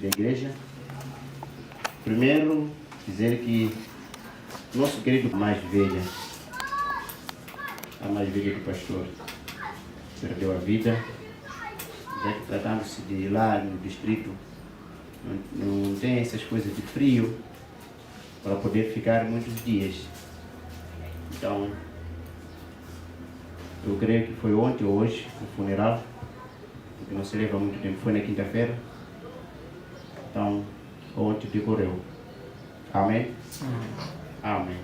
da igreja. Primeiro, dizer que nosso querido mais velha, a mais velha do pastor, perdeu a vida, já que tratando-se de lá no distrito, não tem essas coisas de frio para poder ficar muitos dias. Então, eu creio que foi ontem ou hoje o funeral, porque não se leva muito tempo, foi na quinta-feira. Então, ontem decorreu. Amém? Amém.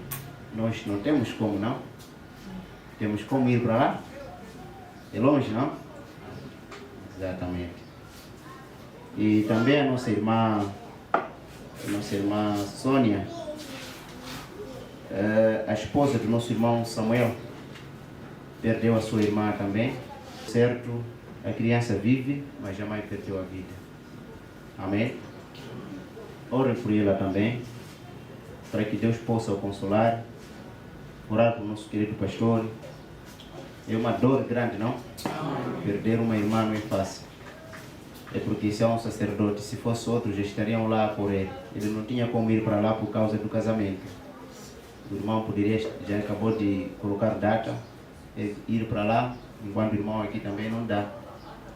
Nós não temos como, não? Temos como ir para lá? É longe, não? Exatamente. E também a nossa irmã Sônia, a esposa do nosso irmão Samuel, perdeu a sua irmã também. Certo, a criança vive, mas jamais perdeu a vida. Amém? Orem por ela também, para que Deus possa o consolar. Orar por nosso querido pastor. É uma dor grande, não? Perder uma irmã não é fácil. É porque se é um sacerdote, se fosse outro, já estariam lá por ele. Ele não tinha como ir para lá por causa do casamento. O irmão poderia, já acabou de colocar data, ir para lá, enquanto o irmão aqui também não dá.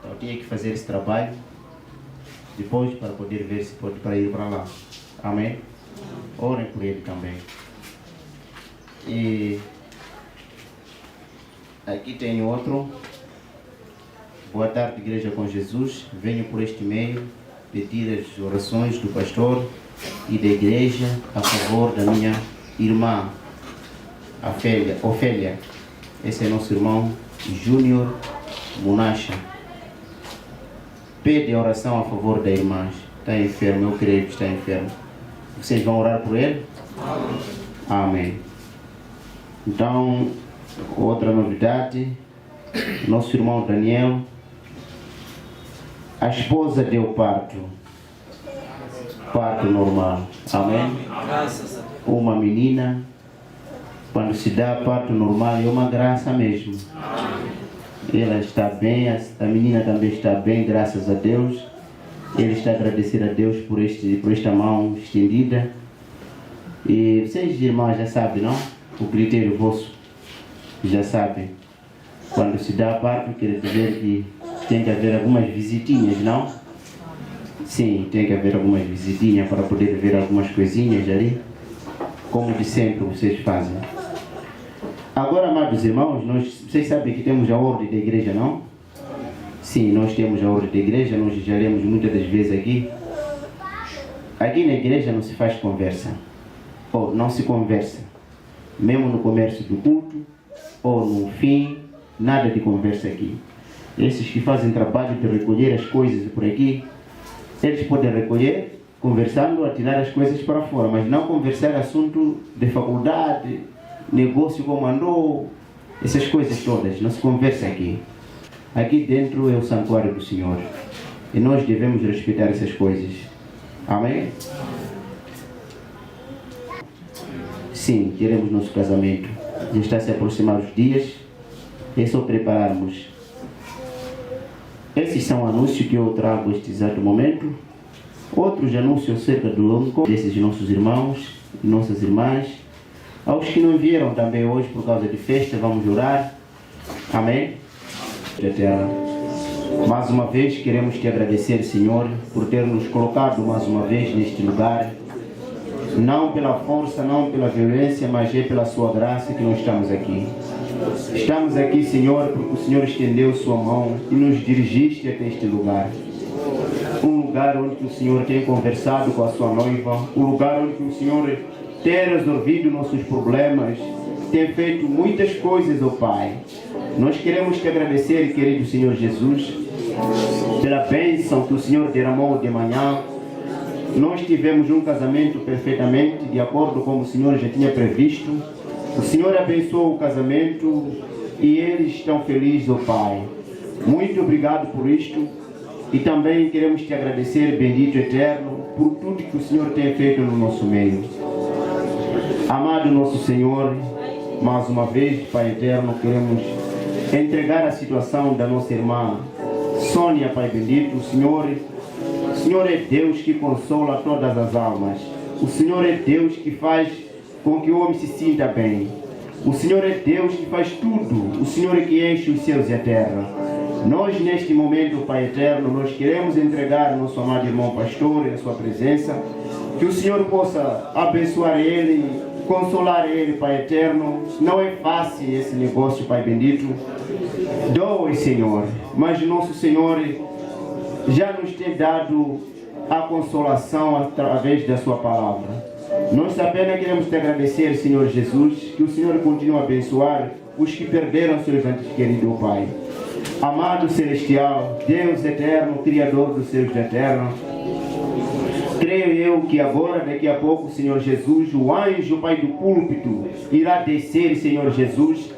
Então tinha que fazer esse trabalho depois para poder ver se pode para ir para lá. Amém? Orem por ele também. E aqui tem outro. Boa tarde, Igreja com Jesus. Venho por este meio pedir as orações do pastor e da igreja a favor da minha irmã, Ofélia. Esse é nosso irmão Júnior Munacha. Pede a oração a favor da irmã. Está enfermo, eu creio que está enfermo. Vocês vão orar por ele? Amém. Então, outra novidade, nosso irmão Daniel, a esposa deu parto normal. Amém? Uma menina, quando se dá parto normal, é uma graça mesmo. Ela está bem, a menina também está bem, graças a Deus. Ele está a agradecer a Deus por esta mão estendida. E vocês, irmãos, já sabem, não? O critério vosso, já sabem. Quando se dá parto, quer dizer que tem que haver algumas visitinhas, não? Sim, tem que haver algumas visitinhas para poder ver algumas coisinhas ali, como de sempre vocês fazem. Agora, amados irmãos, vocês sabem que temos a ordem da igreja, não? Sim, nós temos a ordem da igreja, nós já lemos muitas das vezes aqui. Aqui na igreja não se faz conversa, ou não se conversa. Mesmo no comércio do culto, ou no fim, nada de conversa aqui. Esses que fazem trabalho de recolher as coisas por aqui, eles podem recolher, conversando, atirar as coisas para fora, mas não conversar assunto de faculdade, negócio como andou, essas coisas todas, não se conversa aqui. Aqui dentro é o santuário do Senhor, e nós devemos respeitar essas coisas. Amém? Sim, queremos nosso casamento. Já está a se aproximar os dias, é só prepararmos. Esses são anúncios que eu trago neste exato momento. Outros anúncios acerca do longo desses nossos irmãos e nossas irmãs. Aos que não vieram também hoje por causa de festa, vamos orar. Amém? Eterna, mais uma vez queremos te agradecer, Senhor, por ter nos colocado mais uma vez neste lugar. Não pela força, não pela violência, mas é pela sua graça que nós estamos aqui. Estamos aqui, Senhor, porque o Senhor estendeu sua mão e nos dirigiste até este lugar. Um lugar onde o Senhor tem conversado com a sua noiva, um lugar onde o Senhor tem resolvido nossos problemas, tem feito muitas coisas, ó Pai. Nós queremos te agradecer, querido Senhor Jesus, pela bênção que o Senhor derramou de manhã. Nós tivemos um casamento perfeitamente de acordo com o Senhor já tinha previsto. O Senhor abençoou o casamento e eles estão felizes, ó Pai. Muito obrigado por isto. E também queremos te agradecer, bendito eterno, por tudo que o Senhor tem feito no nosso meio. Amado nosso Senhor, mais uma vez, Pai eterno, queremos entregar a situação da nossa irmã Sônia, Pai bendito. O Senhor Senhor é Deus que consola todas as almas. O Senhor é Deus que faz com que o homem se sinta bem. O Senhor é Deus que faz tudo. O Senhor é que enche os céus e a terra. Nós, neste momento, Pai eterno, nós queremos entregar nosso amado irmão pastor em sua presença. Que o Senhor possa abençoar ele, consolar ele, Pai eterno. Não é fácil esse negócio, Pai bendito. Doe, Senhor, mas nosso Senhor já nos tem dado a consolação através da sua palavra. Nós apenas queremos te agradecer, Senhor Jesus, que o Senhor continue a abençoar os que perderam seus entes queridos, Pai. Amado Celestial, Deus eterno, Criador dos céus eternos, creio eu que agora, daqui a pouco, Senhor Jesus, o anjo, Pai do púlpito, irá descer, Senhor Jesus,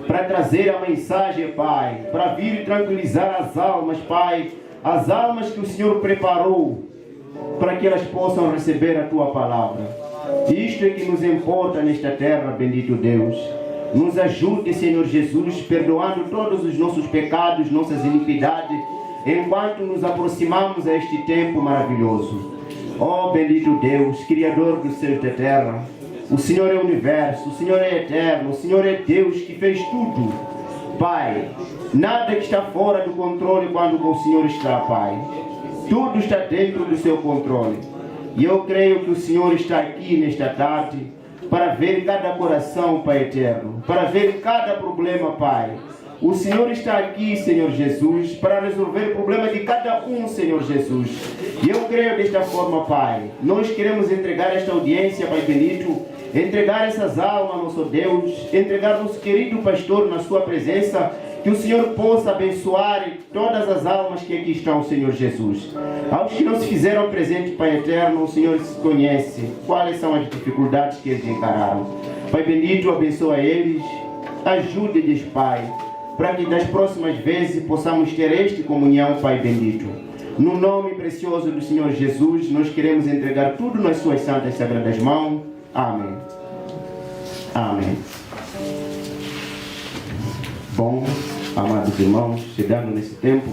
para trazer a mensagem, Pai, para vir tranquilizar as almas, Pai, as almas que o Senhor preparou para que elas possam receber a Tua palavra. Isto é que nos importa nesta terra, bendito Deus. Nos ajude, Senhor Jesus, perdoando todos os nossos pecados, nossas iniquidades, enquanto nos aproximamos a este tempo maravilhoso. Ó bendito Deus, Criador dos céus da terra, o Senhor é o universo, o Senhor é eterno, o Senhor é Deus que fez tudo. Pai, nada que está fora do controle quando com o Senhor está, Pai. Tudo está dentro do seu controle. E eu creio que o Senhor está aqui nesta tarde para ver cada coração, Pai eterno, para ver cada problema, Pai. O Senhor está aqui, Senhor Jesus, para resolver o problema de cada um, Senhor Jesus. E eu creio desta forma, Pai. Nós queremos entregar esta audiência, Pai bendito, entregar essas almas, nosso Deus, entregar nosso querido pastor na sua presença, que o Senhor possa abençoar todas as almas que aqui estão, Senhor Jesus. Aos que não se fizeram presente, Pai eterno, o Senhor conhece quais são as dificuldades que eles encararam. Pai bendito, abençoa eles, ajude-lhes, Pai, para que das próximas vezes possamos ter esta comunhão, Pai bendito. No nome precioso do Senhor Jesus, nós queremos entregar tudo nas suas santas e sagradas mãos. Amém. Amém. Bom, amados irmãos, chegando nesse tempo,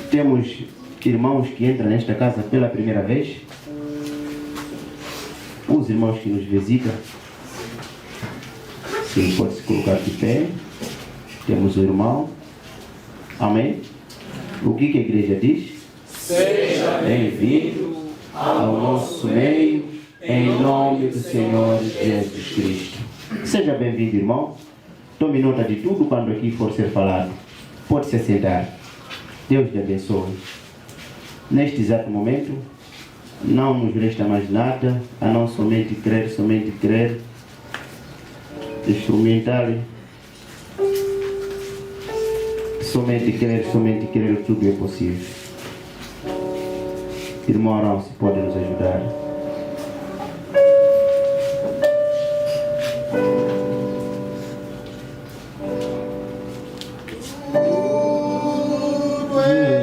temos irmãos que entram nesta casa pela primeira vez. Os irmãos que nos visitam, sim, pode se colocar de pé. Temos o irmão. Amém. O que a igreja diz? Seja bem-vindo ao nosso meio, em nome do Senhor Jesus Cristo. Seja bem-vindo, irmão. Tome nota de tudo quando aqui for ser falado. Pode se sentar. Deus te abençoe. Neste exato momento, não nos resta mais nada, a não somente crer, instrumental, somente crer, tudo é possível. Irmão Arão, se pode nos ajudar. Amém.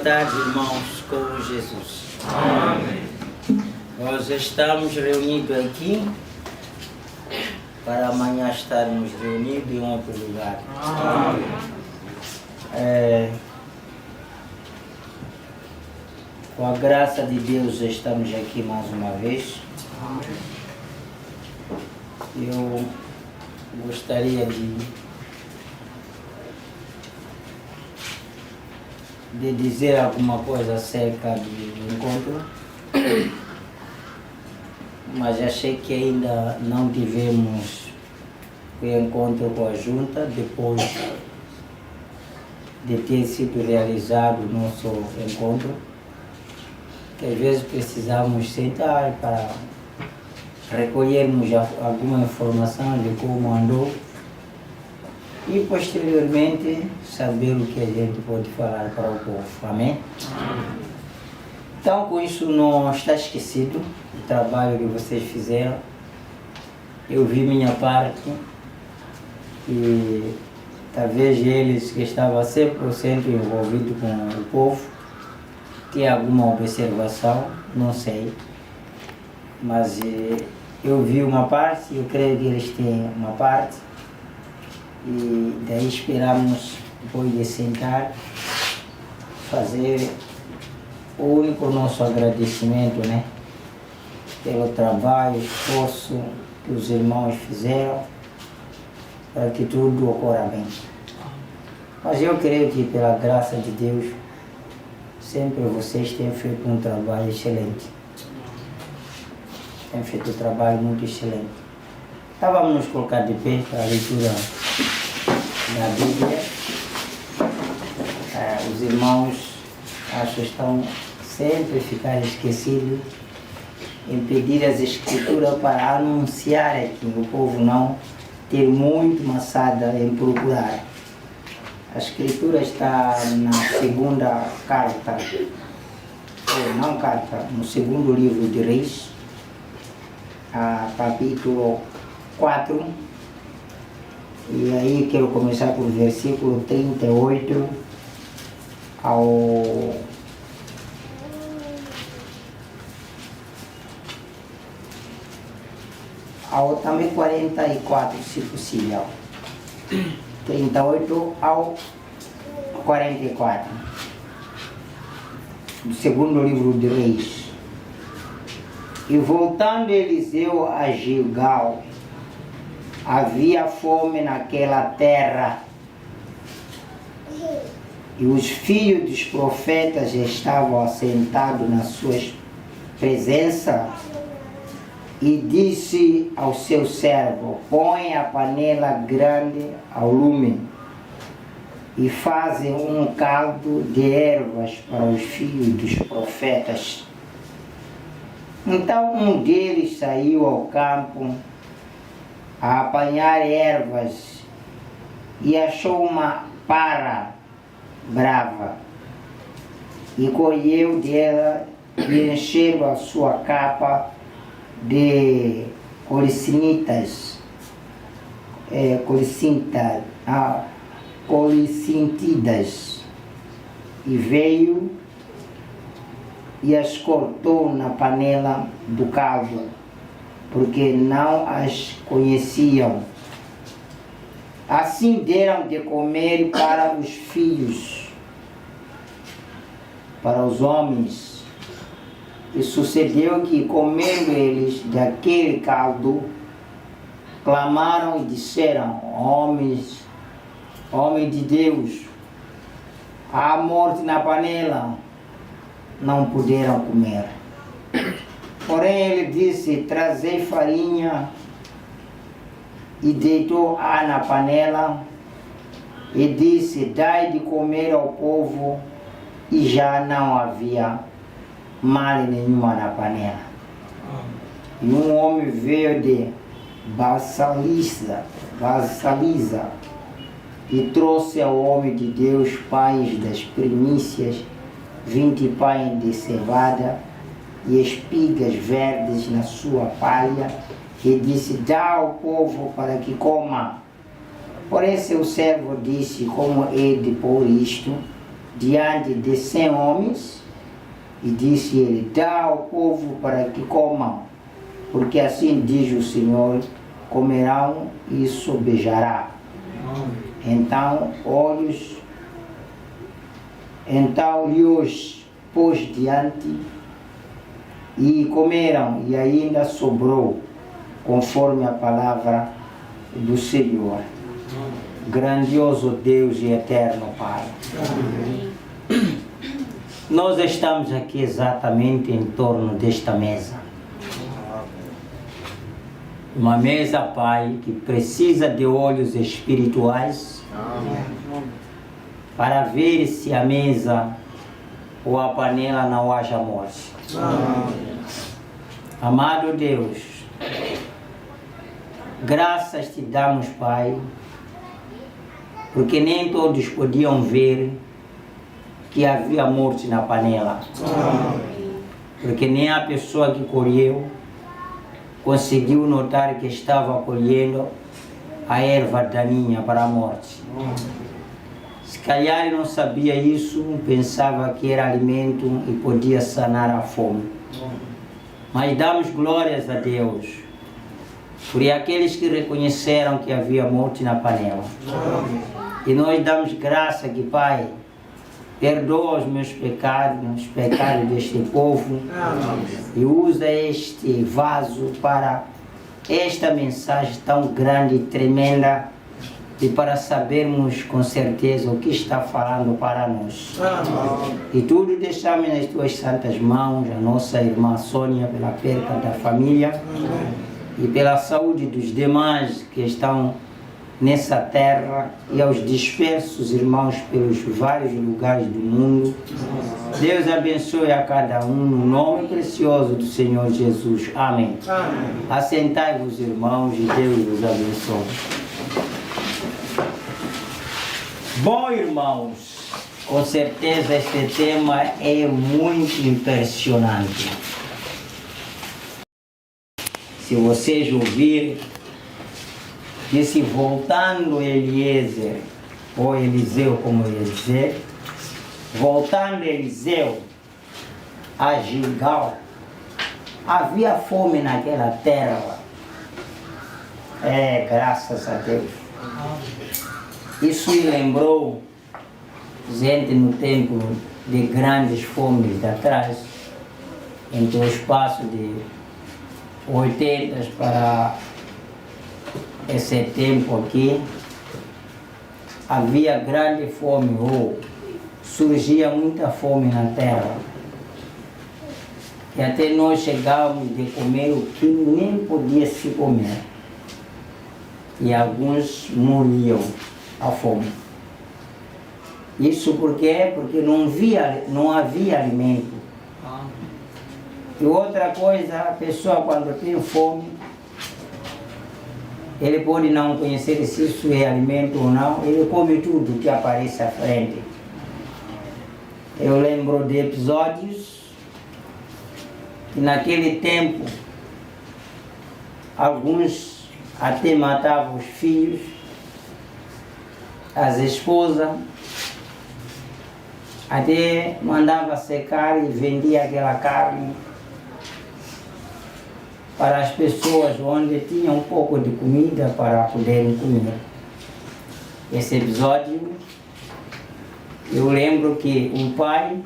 tarde, irmãos, com Jesus. Amém. Nós estamos reunidos aqui para amanhã estarmos reunidos em outro lugar. Amém. Com a graça de Deus estamos aqui mais uma vez. Amém. Eu gostaria de dizer alguma coisa acerca do encontro, mas achei que ainda não tivemos o encontro com a junta depois de ter sido realizado o nosso encontro, que às vezes precisamos sentar para recolhermos alguma informação de como andou e posteriormente saber o que a gente pode falar para o povo. Amém? Então, com isso não está esquecido o trabalho que vocês fizeram. Eu vi minha parte e talvez eles que estavam 100% envolvidos com o povo tenham alguma observação, não sei. Mas eu vi uma parte, eu creio que eles têm uma parte. E daí esperamos, depois de sentar, fazer o único nosso agradecimento, né? Pelo trabalho, esforço que os irmãos fizeram para que tudo ocorra bem. Mas eu creio que pela graça de Deus, sempre vocês têm feito um trabalho excelente. Têm feito um trabalho muito excelente. Então vamos nos colocar de pé para a leitura da Bíblia. Os irmãos, acho que estão sempre a ficar esquecidos em pedir as escrituras para anunciar aqui, o povo não ter muito maçada em procurar. A escritura está na segunda carta, no segundo livro de Reis, capítulo 4, e aí quero começar por versículo 38 ao também 44, se possível. 38 ao 44. Do segundo livro de Reis. E voltando Eliseu a Gilgal, havia fome naquela terra, e os filhos dos profetas estavam assentados na sua presença, e disse ao seu servo: põe a panela grande ao lume, e fazem um caldo de ervas para os filhos dos profetas. Então um deles saiu ao campo a apanhar ervas e achou uma para brava, e colheu dela e encheu a sua capa de colicintidas, e veio e as cortou na panela do caldo, porque não as conheciam. Assim deram de comer para os filhos, para os homens. E sucedeu que, comendo eles daquele caldo, clamaram e disseram: homens de Deus, há morte na panela. Não puderam comer. Porém ele disse: trazei farinha, e deitou-a na panela, e disse: dai de comer ao povo, e já não havia malha nenhuma na panela. E um homem veio de Balsaliza, e trouxe ao homem de Deus pães das primícias, 20 pães de cevada e espigas verdes na sua palha, e disse: dá ao povo para que coma. Porém seu servo disse: como é de pôr isto diante de 100 homens e disse ele: dá ao povo para que comam, porque assim diz o Senhor, comerão e sobejará. Então lhes pôs diante e comeram, e ainda sobrou, conforme a palavra do Senhor. Grandioso Deus e eterno Pai. Nós estamos aqui exatamente em torno desta mesa. Uma mesa, Pai, que precisa de olhos espirituais para ver se a mesa ou a panela não haja morte. Amado Deus, graças te damos, Pai, porque nem todos podiam ver que havia morte na panela. Porque nem a pessoa que colheu conseguiu notar que estava colhendo a erva daninha para a morte. Se calhar ele não sabia isso, pensava que era alimento e podia sanar a fome. Mas damos glórias a Deus por aqueles que reconheceram que havia morte na panela. E nós damos graça que, Pai, perdoa os meus pecados, os pecados deste povo, e usa este vaso para esta mensagem tão grande e tremenda, e para sabermos com certeza o que está falando para nós. E tudo deixamos nas tuas santas mãos, a nossa irmã Sônia, pela perda da família, e pela saúde dos demais que estão nessa terra, e aos dispersos irmãos pelos vários lugares do mundo. Deus abençoe a cada um no nome precioso do Senhor Jesus. Amém. Assentai-vos, irmãos, e Deus vos abençoe. Bom, irmãos, com certeza este tema é muito impressionante. Se vocês ouvirem, disse: voltando Eliezer, ou Eliseu, como eu ia dizer, voltando Eliseu a Gilgal, havia fome naquela terra. Graças a Deus. Isso me lembrou, gente, no tempo de grandes fomes de atrás, entre o espaço de 80 para esse tempo aqui, havia grande fome, ou surgia muita fome na terra, e até nós chegávamos de comer o que nem podia se comer, e alguns morriam à fome. Isso por quê? Porque não havia alimento. E outra coisa, a pessoa quando tem fome, ele pode não conhecer se isso é alimento ou não, ele come tudo que aparece à frente. Eu lembro de episódios que naquele tempo alguns até matavam os filhos, as esposas, até mandava secar e vendia aquela carne para as pessoas onde tinham um pouco de comida para poderem comer. Esse episódio, eu lembro que um pai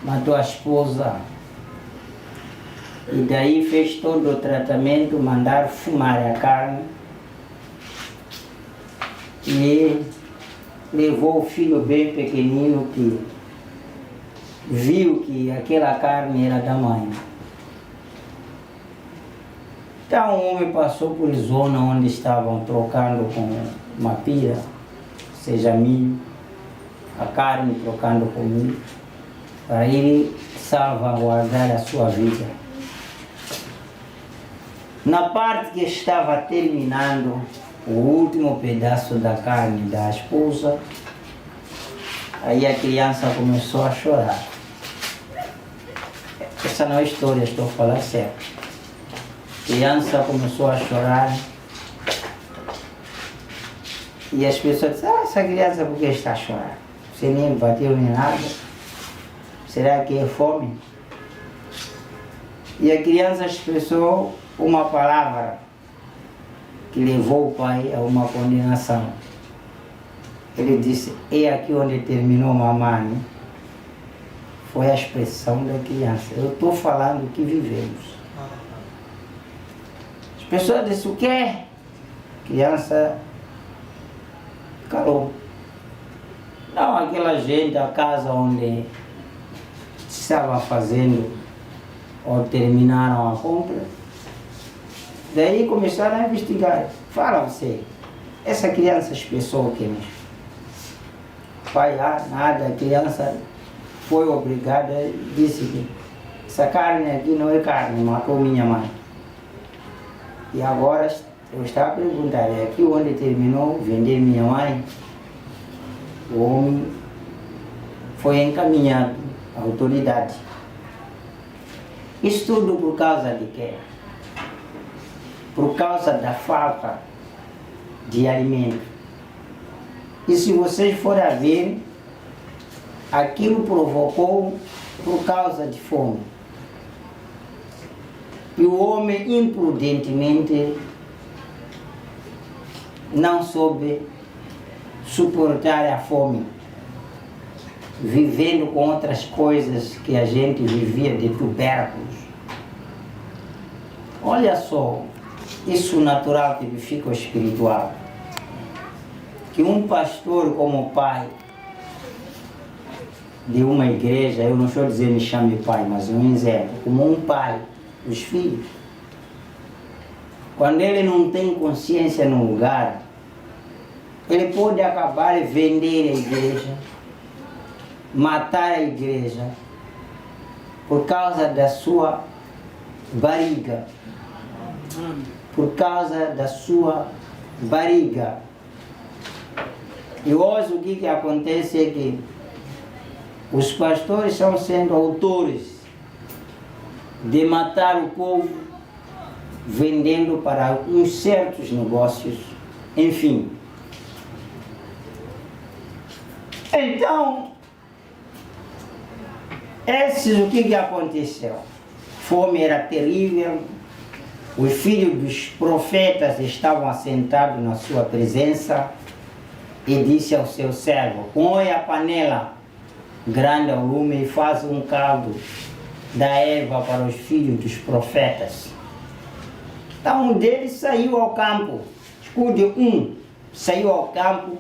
matou a esposa e daí fez todo o tratamento, mandar fumar a carne, e levou o filho bem pequenino que viu que aquela carne era da mãe. Então o homem passou por zona onde estavam trocando com uma pira, seja milho, a carne trocando com milho, para ele salvaguardar a sua vida. Na parte que estava terminando o último pedaço da carne da esposa, aí a criança começou a chorar. Essa não é história, estou falando sério. A criança começou a chorar e as pessoas disseram: essa criança por que está a chorar? você nem bateu nem nada. Será que é fome? E a criança expressou uma palavra que levou o pai a uma condenação. Ele disse, é aqui onde terminou mamãe. Foi a expressão da criança. Eu estou falando o que vivemos. As pessoas disseram, o quê? A criança calou. Não, aquela gente, a casa onde estava fazendo ou terminaram a compra. Daí começaram a investigar. Fala você, essa criança expressou o que mesmo? Pai, nada, a criança foi obrigada, disse que essa carne aqui não é carne, matou minha mãe. E agora eu estava a perguntar, é aqui onde terminou vender minha mãe? O homem foi encaminhado à autoridade. Isso tudo por causa de quê? Por causa da falta de alimento. E se vocês forem a ver, aquilo provocou por causa de fome. E o homem imprudentemente não soube suportar a fome, vivendo com outras coisas que a gente vivia de tubérculos. Olha só, isso natural tipifica o espiritual. Que um pastor como pai de uma igreja, eu não estou dizendo me chame pai, mas um exemplo, como um pai dos filhos, quando ele não tem consciência no lugar, ele pode acabar de vender a igreja, matar a igreja, por causa da sua barriga. Por causa da sua barriga. E hoje o que acontece é que os pastores estão sendo autores de matar o povo, vendendo para uns certos negócios, enfim. Então, o que aconteceu? Fome era terrível, os filhos dos profetas estavam assentados na sua presença e disse ao seu servo, põe a panela grande ao lume e faz um caldo da erva para os filhos dos profetas. Então um deles saiu ao campo, escute, saiu ao campo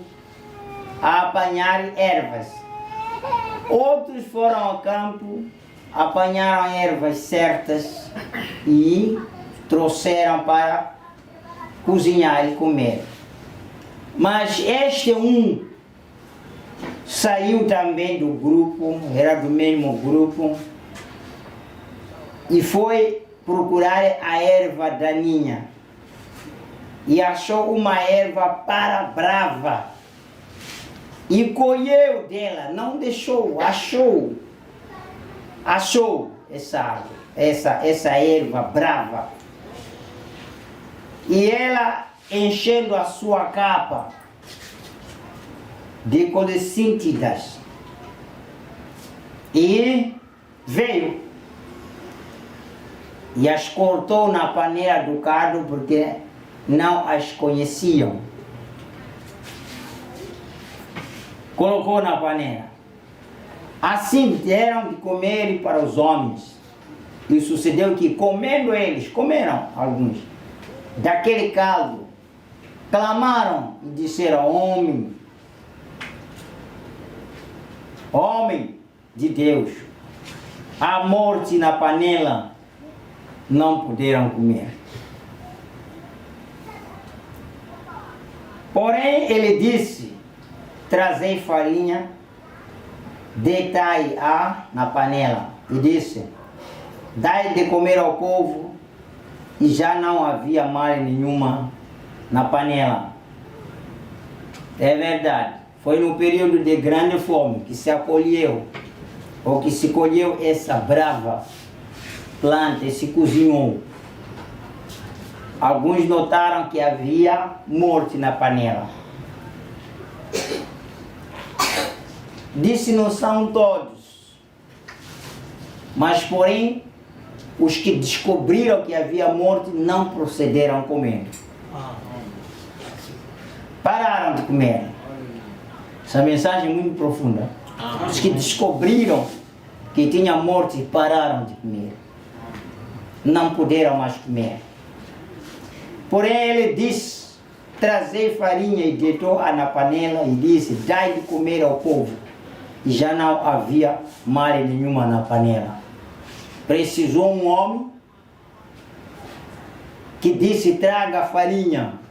a apanhar ervas. Outros foram ao campo, apanharam ervas certas e trouxeram para cozinhar e comer. Mas este saiu também do grupo, era do mesmo grupo, e foi procurar a erva daninha. E achou uma erva para brava. E colheu dela, não deixou, achou essa erva brava. E ela enchendo a sua capa de colessíntidas. E veio e as cortou na panela do cardo porque não as conheciam. Colocou na panela. Assim deram de comer para os homens. E sucedeu que comeram alguns daquele caldo, clamaram e disseram, homem de Deus, a morte na panela, não puderam comer. Porém, ele disse, trazei farinha, deitai-a na panela, e disse, dai de comer ao povo, e já não havia malha nenhuma na panela. É verdade, foi no período de grande fome que se acolheu, ou que se colheu essa brava planta e se cozinhou. Alguns notaram que havia morte na panela. Disse: não são todos, mas porém os que descobriram que havia morte não procederam comendo. Pararam de comer. Essa mensagem é muito profunda. Os que descobriram que tinha morte pararam de comer. Não puderam mais comer. Porém ele disse: trazei farinha, e deitou-a na panela e disse: dai de comer ao povo. E já não havia malha nenhuma na panela. Precisou um homem que disse: traga a farinha.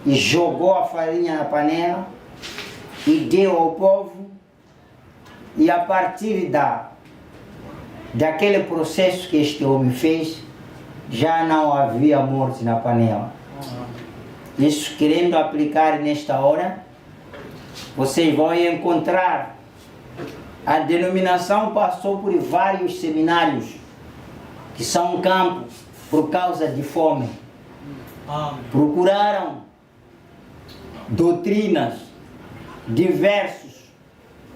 E jogou a farinha na panela e deu ao povo. E a partir daquele processo que este homem fez, já não havia morte na panela. Isso, querendo aplicar nesta hora, vocês vão encontrar. A denominação passou por vários seminários, que são um campo, por causa de fome. Procuraram doutrinas diversas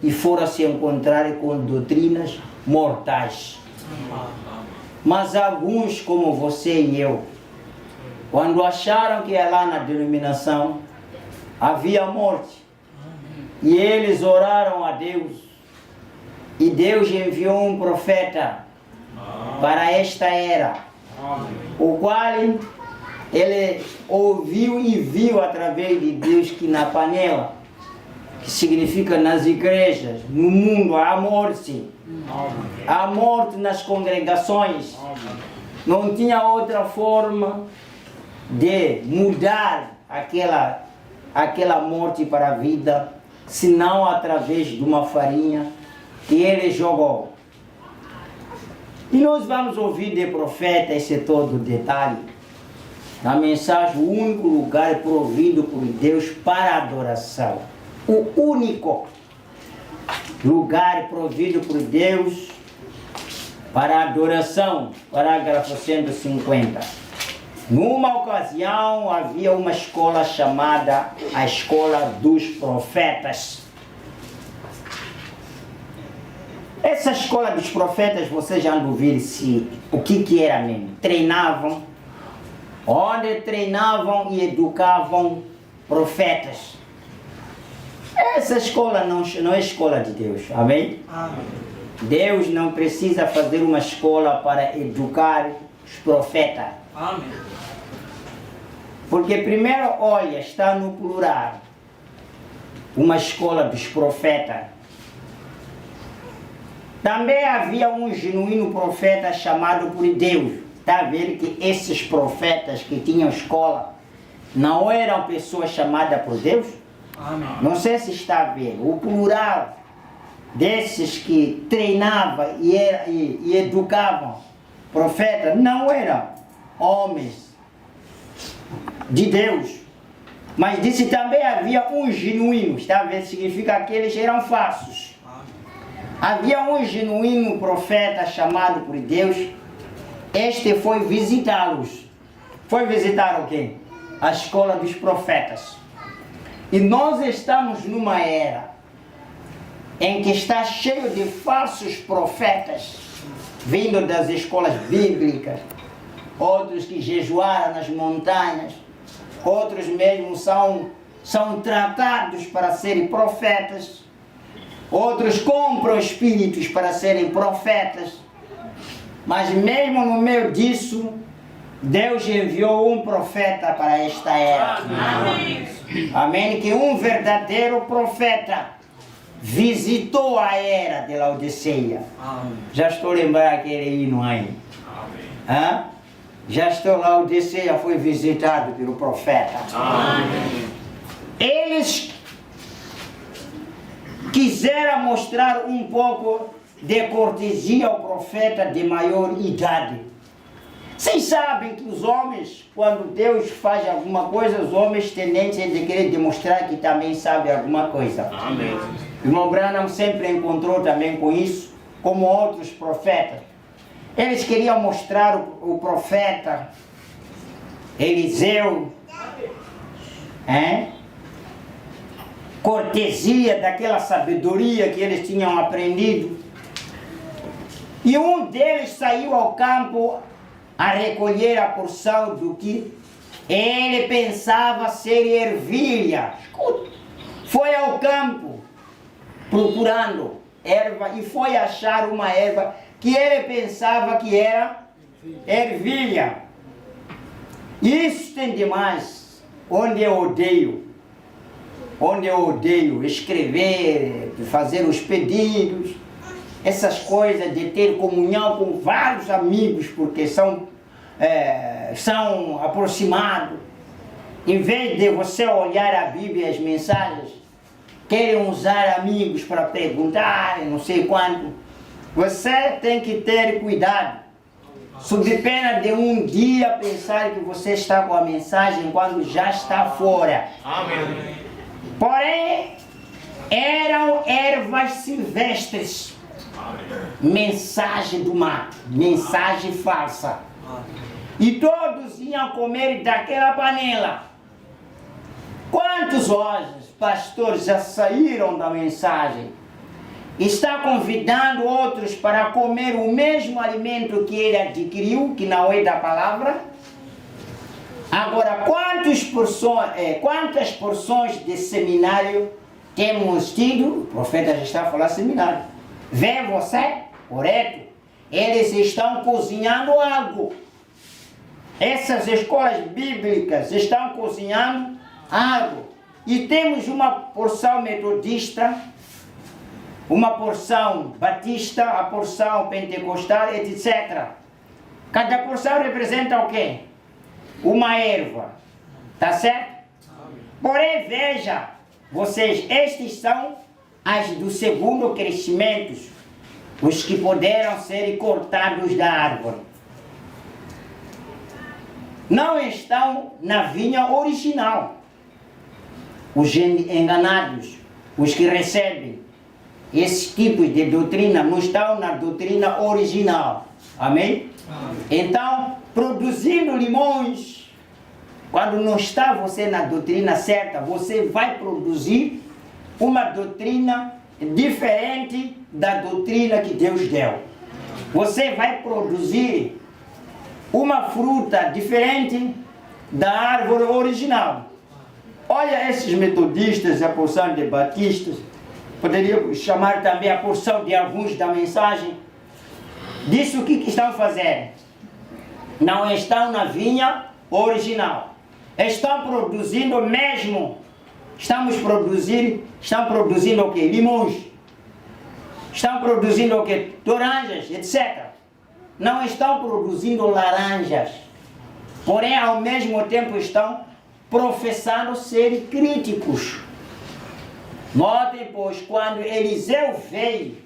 e foram se encontrar com doutrinas mortais. Mas alguns, como você e eu, quando acharam que lá na denominação havia morte, e eles oraram a Deus, e Deus enviou um profeta para esta era, o qual ele ouviu e viu através de Deus que na panela, que significa nas igrejas, no mundo, há morte. Há morte nas congregações. Não tinha outra forma de mudar aquela morte para a vida, senão através de uma farinha que ele jogou. E nós vamos ouvir de profeta esse todo detalhe. Na mensagem, o único lugar provido por Deus para adoração. O único lugar provido por Deus para adoração. Parágrafo 150. Numa ocasião havia uma escola chamada a Escola dos Profetas. Essa Escola dos Profetas, vocês já ouviram o que era mesmo? Treinavam, onde treinavam e educavam profetas. Essa escola não é escola de Deus, amém? Amém? Deus não precisa fazer uma escola para educar os profetas. Amém. Porque primeiro, olha, está no plural, uma escola dos profetas. Também havia um genuíno profeta chamado por Deus. Está a ver que esses profetas que tinham escola não eram pessoas chamadas por Deus? Amém. Não sei se está a ver. O plural desses que treinavam e educavam profetas não eram homens de Deus. Mas disse também havia um genuíno. Está a ver? Significa que eles eram falsos. Havia um genuíno profeta chamado por Deus. Este foi visitá-los. Foi visitar o quê? A escola dos profetas. E nós estamos numa era em que está cheio de falsos profetas, vindo das escolas bíblicas, outros que jejuaram nas montanhas, outros mesmo são tratados para serem profetas, outros compram espíritos para serem profetas, mas mesmo no meio disso, Deus enviou um profeta para esta era. Amém. Amém. Que um verdadeiro profeta visitou a era de Laodiceia. Amém. Já estou lembrando aquele hino aí. Amém. Já estou, Laodiceia foi visitado pelo profeta. Amém. Eles quiseram mostrar um pouco de cortesia ao profeta de maior idade. Vocês sabem que os homens, quando Deus faz alguma coisa, os homens tendência de querer demonstrar que também sabem alguma coisa. Amém. O irmão Branham sempre encontrou também com isso, como outros profetas. Eles queriam mostrar o profeta Eliseu, cortesia, daquela sabedoria que eles tinham aprendido. E um deles saiu ao campo a recolher a porção do que ele pensava ser ervilha. Escuta, foi ao campo procurando erva e foi achar uma erva que ele pensava que era ervilha. Isso tem demais, onde eu odeio escrever, fazer os pedidos, essas coisas de ter comunhão com vários amigos, porque são aproximados. Em vez de você olhar a Bíblia e as mensagens, querem usar amigos para perguntar, não sei quanto. Você tem que ter cuidado, sob pena de um dia pensar que você está com a mensagem quando já está fora. Amém. Porém, eram ervas silvestres. Mensagem do mato, mensagem falsa. E todos iam comer daquela panela. Quantos hoje, pastores, já saíram da mensagem? Está convidando outros para comer o mesmo alimento que ele adquiriu, que não é da palavra? Agora, quantas porções de seminário temos tido? O profeta já está a falar seminário. Vê você, correto? Eles estão cozinhando algo. Essas escolas bíblicas estão cozinhando algo. E temos uma porção metodista, uma porção batista, a porção pentecostal, etc. Cada porção representa o quê? Uma erva. Tá certo? Porém, veja, vocês, estes são as do segundo crescimento, os que puderam ser cortados da árvore. Não estão na vinha original. Os enganados, os que recebem esses tipos de doutrina, não estão na doutrina original. Amém? Amém. Então, produzindo limões, quando não está você na doutrina certa, você vai produzir uma doutrina diferente da doutrina que Deus deu. Você vai produzir uma fruta diferente da árvore original. Olha esses metodistas, a porção de batistas, poderia chamar também a porção de alguns da mensagem. Disso o que estão fazendo? Não estão na vinha original. Estão produzindo mesmo. Estão produzindo o quê? Limões. Estão produzindo o quê? Laranjas, etc. Não estão produzindo laranjas. Porém, ao mesmo tempo estão professando ser críticos. Notem, pois, quando Eliseu veio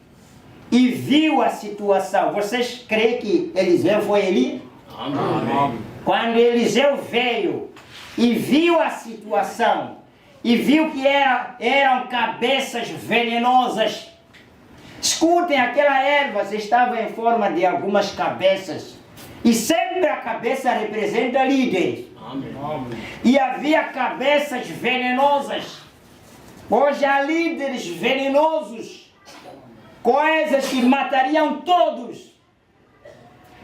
e viu a situação, vocês creem que Eliseu foi Eli? Amém. Quando Eliseu veio e viu a situação, e viu que eram cabeças venenosas. Escutem, aquela erva estava em forma de algumas cabeças. E sempre a cabeça representa líderes. Amém. E havia cabeças venenosas. Hoje há líderes venenosos. Coisas que matariam todos.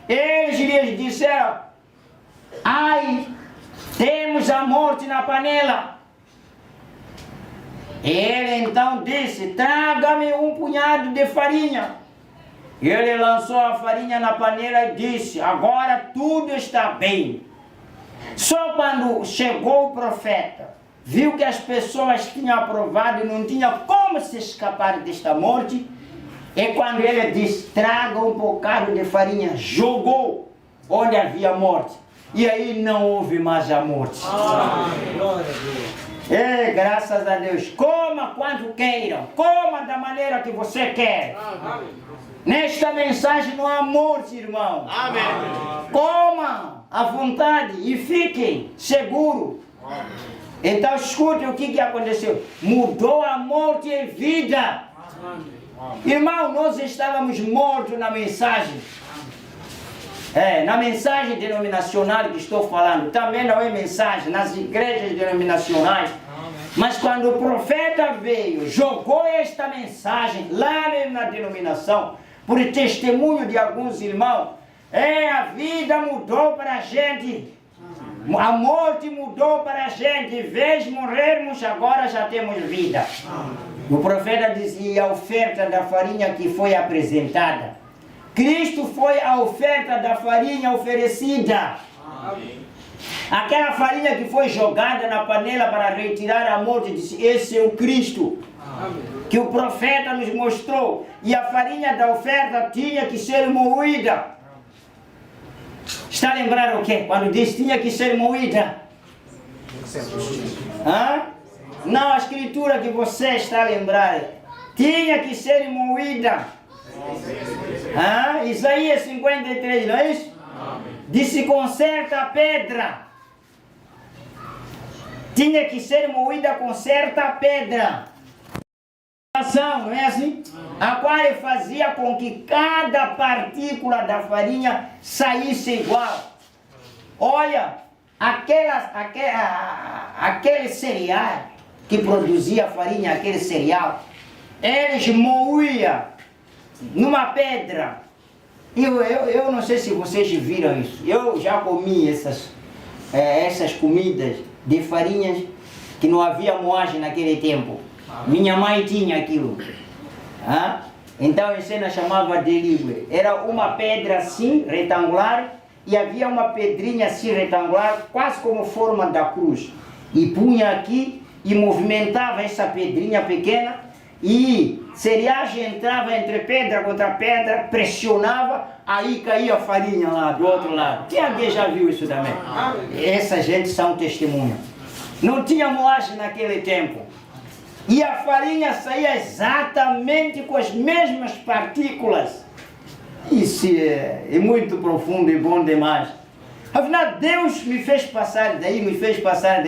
Eles lhes disseram: ai, temos a morte na panela. Ele então disse: traga-me um punhado de farinha. Ele lançou a farinha na panela e disse: agora tudo está bem. Só quando chegou o profeta, viu que as pessoas tinham aprovado e não tinha como se escapar desta morte, e quando ele disse: traga um bocado de farinha, jogou onde havia morte. E aí não houve mais a morte. Glória a Deus. Graças a Deus. Coma quando queiram. Coma da maneira que você quer. Amém. Nesta mensagem não há morte, irmão. Amém. Coma à vontade e fiquem seguros. Então escute o que aconteceu. Mudou a morte em vida. Irmão, nós estávamos mortos na mensagem. Na mensagem denominacional que estou falando, também não é mensagem, nas igrejas denominacionais, Mas quando o profeta veio, jogou esta mensagem lá na denominação, por testemunho de alguns irmãos, a vida mudou para a gente, a morte mudou para a gente, em vez de morrermos, agora já temos vida. O profeta dizia a oferta da farinha que foi apresentada. Cristo foi a oferta da farinha oferecida. Aquela farinha que foi jogada na panela para retirar a morte, disse, esse é o Cristo. Que o profeta nos mostrou. E a farinha da oferta tinha que ser moída. Está a lembrar o quê? Quando diz tinha que ser moída? Não, a escritura que você está a lembrar. Tinha que ser moída. Isaías 53, não é isso? Disse com certa pedra. Tinha que ser moída com certa pedra. Não é assim? A qual fazia com que cada partícula da farinha saísse igual. Olha, aquele cereal que produzia farinha, aquele cereal, eles moíam numa pedra. Eu não sei se vocês viram isso. Eu já comi essas comidas de farinhas que não havia moagem naquele tempo. Minha mãe tinha aquilo. Então a cena chamava de língua. Era uma pedra assim, retangular, e havia uma pedrinha assim retangular, quase como forma da cruz. E punha aqui e movimentava essa pedrinha pequena, e cereal entrava entre pedra contra pedra, pressionava, aí caía a farinha lá do outro lado. Quem alguém já viu isso também? Essa gente são testemunha. Não tinha moagem naquele tempo. E a farinha saía exatamente com as mesmas partículas. Isso é muito profundo e bom demais. Afinal, Deus me fez passar daí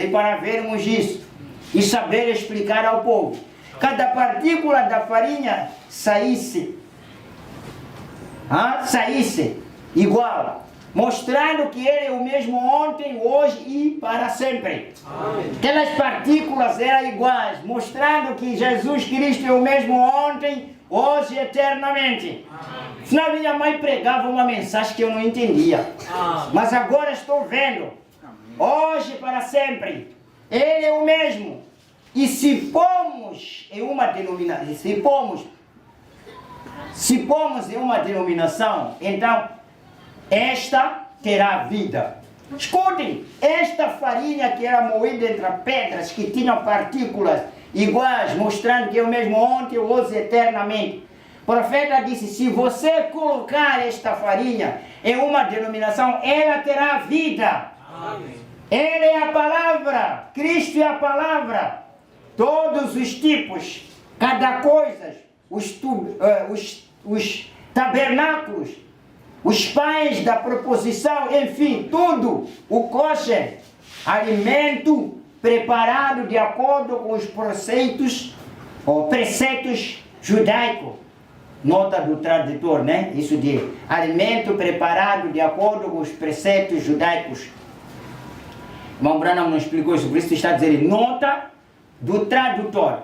para vermos isso e saber explicar ao povo. Cada partícula da farinha saísse igual, mostrando que Ele é o mesmo ontem, hoje e para sempre. Aquelas partículas eram iguais, mostrando que Jesus Cristo é o mesmo ontem, hoje e eternamente. Senão minha mãe pregava uma mensagem que eu não entendia. Mas agora estou vendo. Hoje e para sempre. Ele é o mesmo. E se pomos em uma denominação, se pomos em uma denominação, então esta terá vida. Escutem, esta farinha que era moída entre pedras, que tinham partículas iguais, mostrando que é o mesmo ontem, hoje, eternamente. O profeta disse, se você colocar esta farinha em uma denominação, ela terá vida. Amém. Ele é a palavra, Cristo é a palavra. Todos os tipos, cada coisa, os tabernáculos, os pães da proposição, enfim, tudo, o kosher, alimento preparado de acordo com os preceitos judaicos. Nota do tradutor, né? Isso de alimento preparado de acordo com os preceitos judaicos. O irmão Branham não explicou isso, por isso está dizendo nota do tradutor.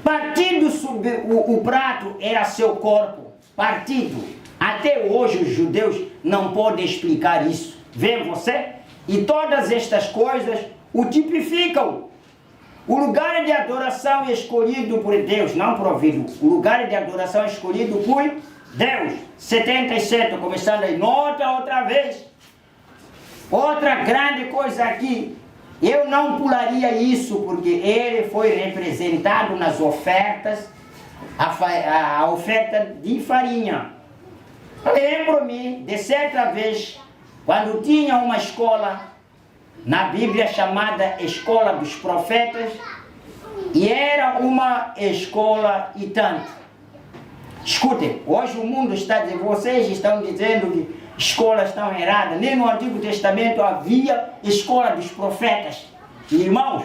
Partido sobre o prato era seu corpo, partido. Até hoje os judeus não podem explicar isso. Vê você? E todas estas coisas o tipificam. O lugar de adoração é escolhido por Deus, não provido. O lugar de adoração é escolhido por Deus. 77, começando aí. Nota outra vez. Outra grande coisa aqui. Eu não pularia isso, porque ele foi representado nas ofertas, a oferta de farinha. Lembro-me de certa vez, quando tinha uma escola na Bíblia chamada Escola dos Profetas, e era uma escola e tanto. Escutem, hoje o mundo vocês estão dizendo que escolas estão erradas. Nem no Antigo Testamento havia escola dos profetas. Irmãos,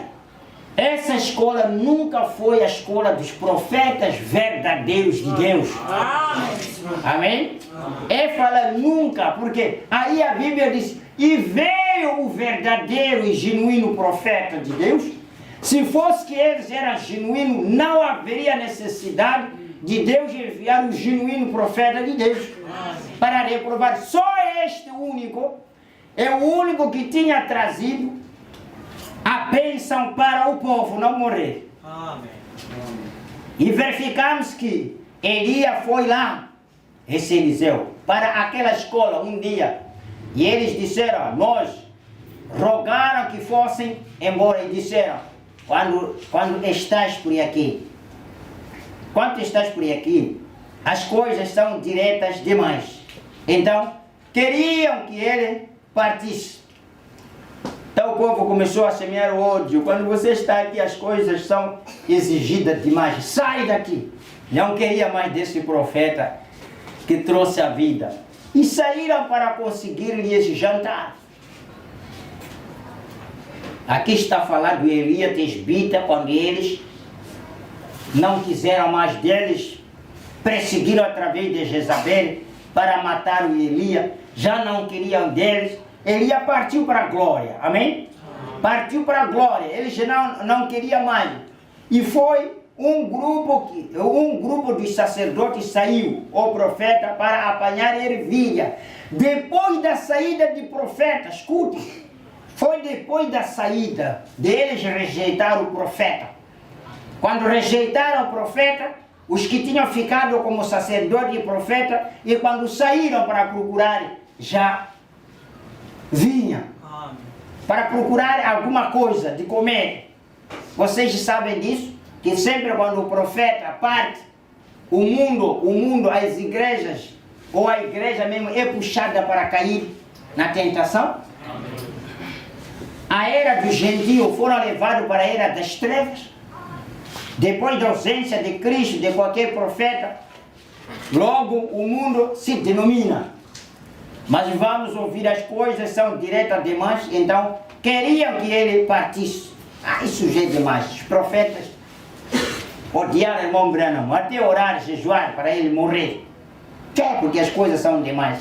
essa escola nunca foi a escola dos profetas verdadeiros de Deus. Amém? É falar nunca, porque aí a Bíblia diz, e veio o verdadeiro e genuíno profeta de Deus, Se fosse que eles eram genuínos, não haveria necessidade de Deus enviar um genuíno profeta de Deus para reprovar. Só este único é o único que tinha trazido a bênção para o povo não morrer. Amém. E verificamos que Elias foi lá, esse Eliseu, para aquela escola um dia. E eles disseram, nós rogaram que fossem embora. E disseram, quando estás por aqui, quando estás por aqui, as coisas são diretas demais. Então, queriam que ele partisse. Então o povo começou a semear o ódio. Quando você está aqui, as coisas são exigidas demais. Sai daqui. Não queria mais desse profeta que trouxe a vida. E saíram para conseguir-lhe esse jantar. Aqui está falando do Elias Tisbita, quando eles não quiseram mais deles, perseguiram através de Jezabel para matar o Elias, já não queriam deles. Elias partiu para a glória, amém? Partiu para a glória, ele já não queria mais. E foi um grupo de sacerdotes saiu, o profeta, para apanhar ervilha. Depois da saída de profeta, escute, foi depois da saída deles rejeitar o profeta. Quando rejeitaram o profeta, os que tinham ficado como sacerdote e profeta, e quando saíram para procurar, já vinha para procurar alguma coisa de comer. Vocês sabem disso? Que sempre quando o profeta parte, o mundo, as igrejas, ou a igreja mesmo, é puxada para cair na tentação. A era dos gentios foram levados para a era das trevas. Depois da ausência de Cristo, de qualquer profeta, logo o mundo se denomina. Mas vamos ouvir, as coisas são diretas demais, então queriam que ele partisse. Isso já é demais. Os profetas odiaram o irmão Branham, até orar, jejuar para ele morrer. Porque as coisas são demais.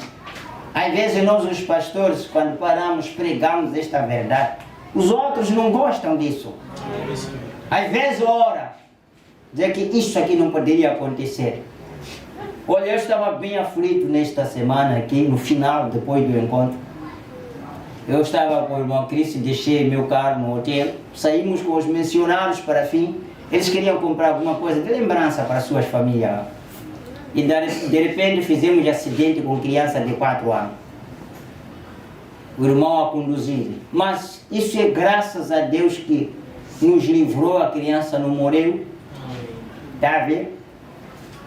Às vezes nós, os pastores, quando paramos, pregamos esta verdade. Os outros não gostam disso. Às vezes ora, dizer que isso aqui não poderia acontecer. Olha, eu estava bem aflito nesta semana aqui, no final, depois do encontro. Eu estava com o irmão Cristo, deixei meu carro no hotel, saímos com os missionários para fim. Eles queriam comprar alguma coisa de lembrança para suas famílias. E de repente fizemos acidente com criança de 4 anos. O irmão a conduzir. Mas isso é graças a Deus que nos livrou, a criança não morreu. Está a ver?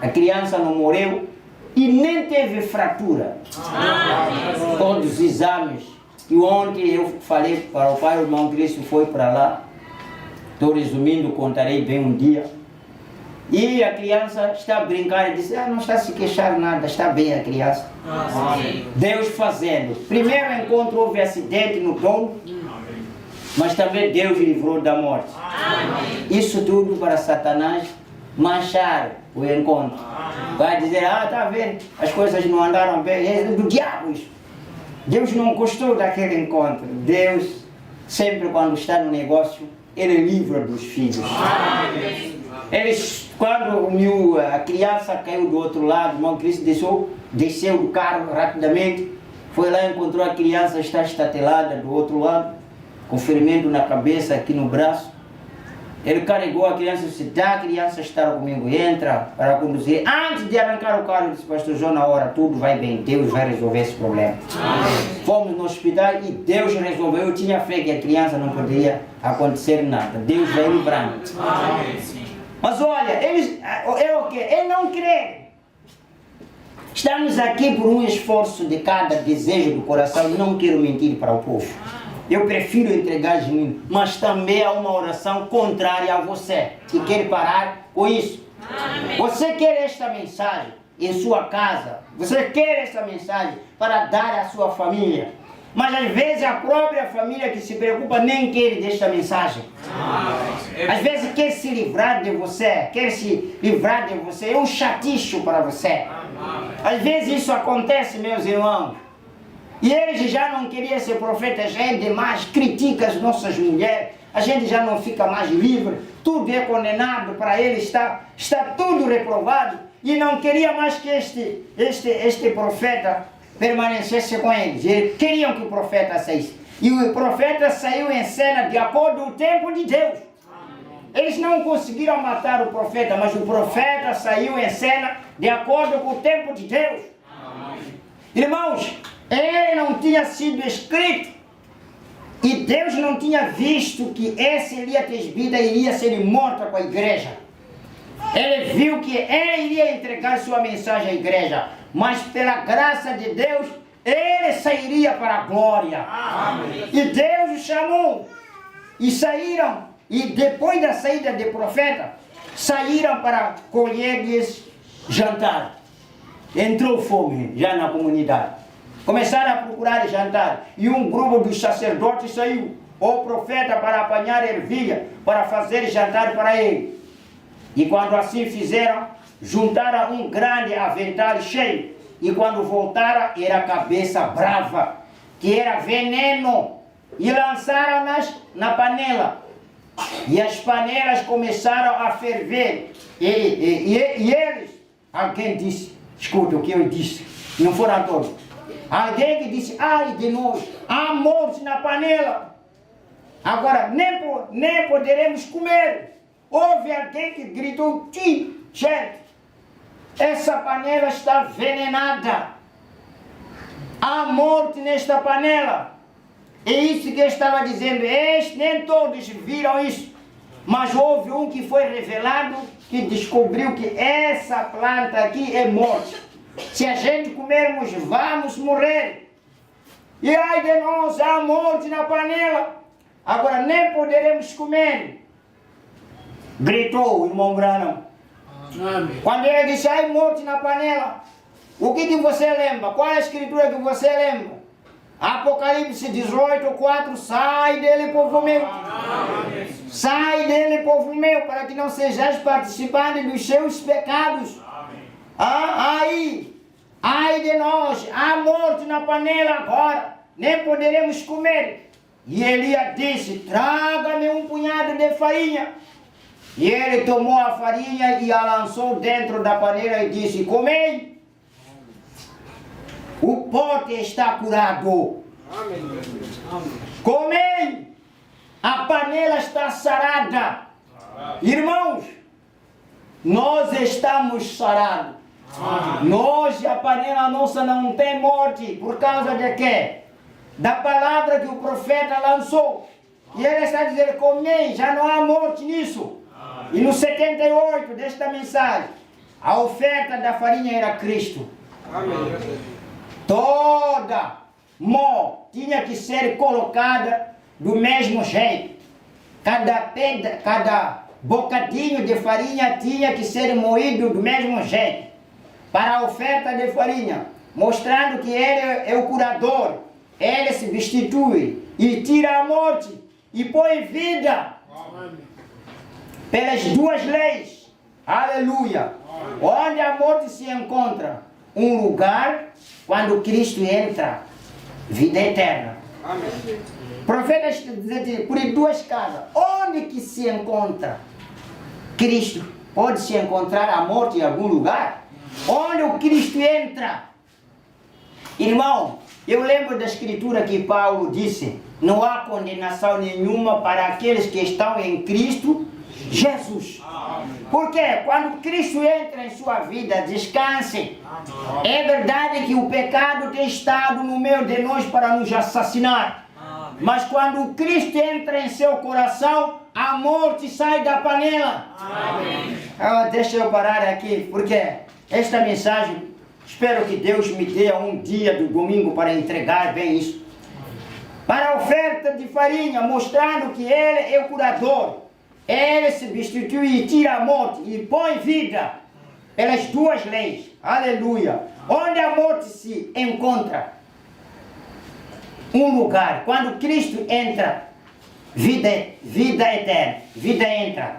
A criança não morreu e nem teve fratura. Todos os exames. E ontem eu falei para o pai, o irmão Cristo foi para lá. Estou resumindo, contarei bem um dia. E a criança está a brincar e disse, não está a se queixar nada, está bem a criança. Deus fazendo. Primeiro encontro houve acidente no dono, mas também Deus livrou da morte. Isso tudo para Satanás manchar o encontro. Vai dizer, está vendo, as coisas não andaram bem, é do diabo isso. Deus não gostou daquele encontro. Deus, sempre quando está no negócio, Ele livra dos filhos. Eles, quando a criança caiu do outro lado, o irmão Cristo desceu do carro rapidamente, foi lá, encontrou a criança, está estatelada do outro lado, com ferimento na cabeça, aqui no braço. Ele carregou a criança e disse, dá a criança estar comigo, entra para conduzir. Antes de arrancar o carro, ele disse, pastor João, na hora tudo vai bem, Deus vai resolver esse problema. Fomos no hospital e Deus resolveu. Eu tinha fé que a criança não poderia acontecer nada. Deus vai livrando. Mas olha, eles não creem. Estamos aqui por um esforço de cada desejo do coração. Eu não quero mentir para o povo. Eu prefiro entregar de mim, mas também há uma oração contrária a você, que quer parar com isso. Você quer esta mensagem em sua casa, você quer esta mensagem para dar à sua família, mas às vezes a própria família que se preocupa nem quer desta mensagem. Às vezes quer se livrar de você, é um chatiço para você. Às vezes isso acontece, meus irmãos. E eles já não queriam ser profetas, já é demais, critica as nossas mulheres. a gente já não fica mais livre, tudo é condenado, para ele está tudo reprovado, e não queria mais que este profeta permanecesse com eles. Eles queriam que o profeta saísse. E o profeta saiu em cena de acordo com o tempo de Deus. Eles não conseguiram matar o profeta, mas o profeta saiu em cena de acordo com o tempo de Deus. Irmãos, ele não tinha sido escrito e Deus não tinha visto que esse Elias Tesbita iria ser morto com a igreja. Ele viu que ele iria entregar sua mensagem à igreja, mas pela graça de Deus, ele sairia para a glória. Amém. E Deus o chamou, e saíram, e depois da saída do profeta, saíram para colher-lhes jantar. Entrou fome já na comunidade. Começaram a procurar jantar, e um grupo dos sacerdotes saiu, o profeta, para apanhar ervilha, para fazer jantar para ele. E quando assim fizeram, juntaram um grande avental cheio. E quando voltaram, era cabeça brava, que era veneno. E lançaram na panela. E as panelas começaram a ferver. E eles, alguém disse, escuta o que eu disse, não foram todos. Alguém que disse, ai de nós, há morte na panela. Agora nem poderemos comer. Houve alguém que gritou, gente, essa panela está envenenada. Há morte nesta panela. É isso que eu estava dizendo. Nem todos viram isso. Mas houve um que foi revelado, que descobriu que essa planta aqui é morte. Se a gente comermos, vamos morrer. E ai de nós, há morte na panela. Agora nem poderemos comer. Gritou o irmão Branham. Quando ele disse, ai, morte na panela, o que você lembra? Qual é a escritura que você lembra? Apocalipse 18:4, sai dele, povo meu. Sai dele, povo meu, para que não sejais participantes dos seus pecados. Ai de nós, há morte na panela agora, nem poderemos comer. E Elias disse, traga-me um punhado de farinha. E ele tomou a farinha e a lançou dentro da panela e disse, comei. O pote está curado. Comei. A panela está sarada. Irmãos, nós estamos sarados. Nós, a panela nossa não tem morte. Por causa de quê? Da palavra que o profeta lançou. E ele está dizendo, comei, já não há morte nisso. E no 78 desta mensagem, a oferta da farinha era Cristo. Amém. Toda mó tinha que ser colocada do mesmo jeito. Cada bocadinho de farinha tinha que ser moído do mesmo jeito. Para a oferta de farinha, mostrando que ele é o curador. Ele se substitui e tira a morte e põe vida. Amém. Pelas duas leis, aleluia, onde a morte se encontra, um lugar, quando Cristo entra, vida eterna. Amém. Profetas dizem, por duas casas, onde que se encontra Cristo? Pode se encontrar a morte em algum lugar? Onde o Cristo entra? Irmão, eu lembro da escritura que Paulo disse, não há condenação nenhuma para aqueles que estão em Cristo Jesus. Porque quando Cristo entra em sua vida, descanse. É verdade que o pecado tem estado no meio de nós para nos assassinar. Mas quando Cristo entra em seu coração, a morte sai da panela. Deixa eu parar aqui, porque esta mensagem, espero que Deus me dê um dia do domingo para entregar bem isso. Para a oferta de farinha, mostrando que Ele é o curador. Ele substitui e tira a morte e põe vida pelas duas leis. Aleluia. Onde a morte se encontra? Um lugar. Quando Cristo entra, vida eterna. Vida entra.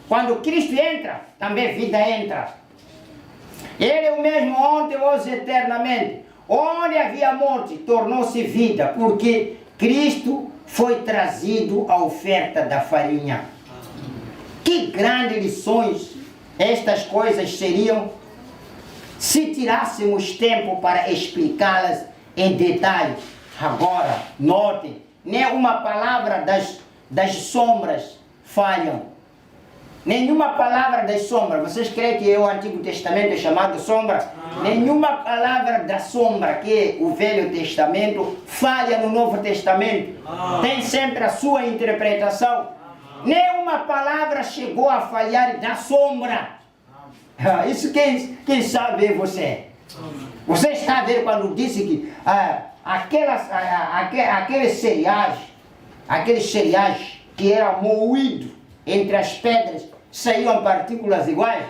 Quando Cristo entra, também vida entra. Ele é o mesmo ontem, hoje, eternamente. Onde havia morte, tornou-se vida, porque Cristo foi trazido a oferta da farinha. Que grandes lições estas coisas seriam se tirássemos tempo para explicá-las em detalhes. Agora, notem, nem uma palavra das sombras falham. Nenhuma palavra das sombras. Vocês creem que o Antigo Testamento é chamado sombra? Nenhuma palavra da sombra, que o Velho Testamento, falha no Novo Testamento. Tem sempre a sua interpretação. Nenhuma palavra chegou a falhar da sombra. Isso quem sabe é você. Você está vendo quando disse que aqueles cereais que eram moídos entre as pedras saíam partículas iguais?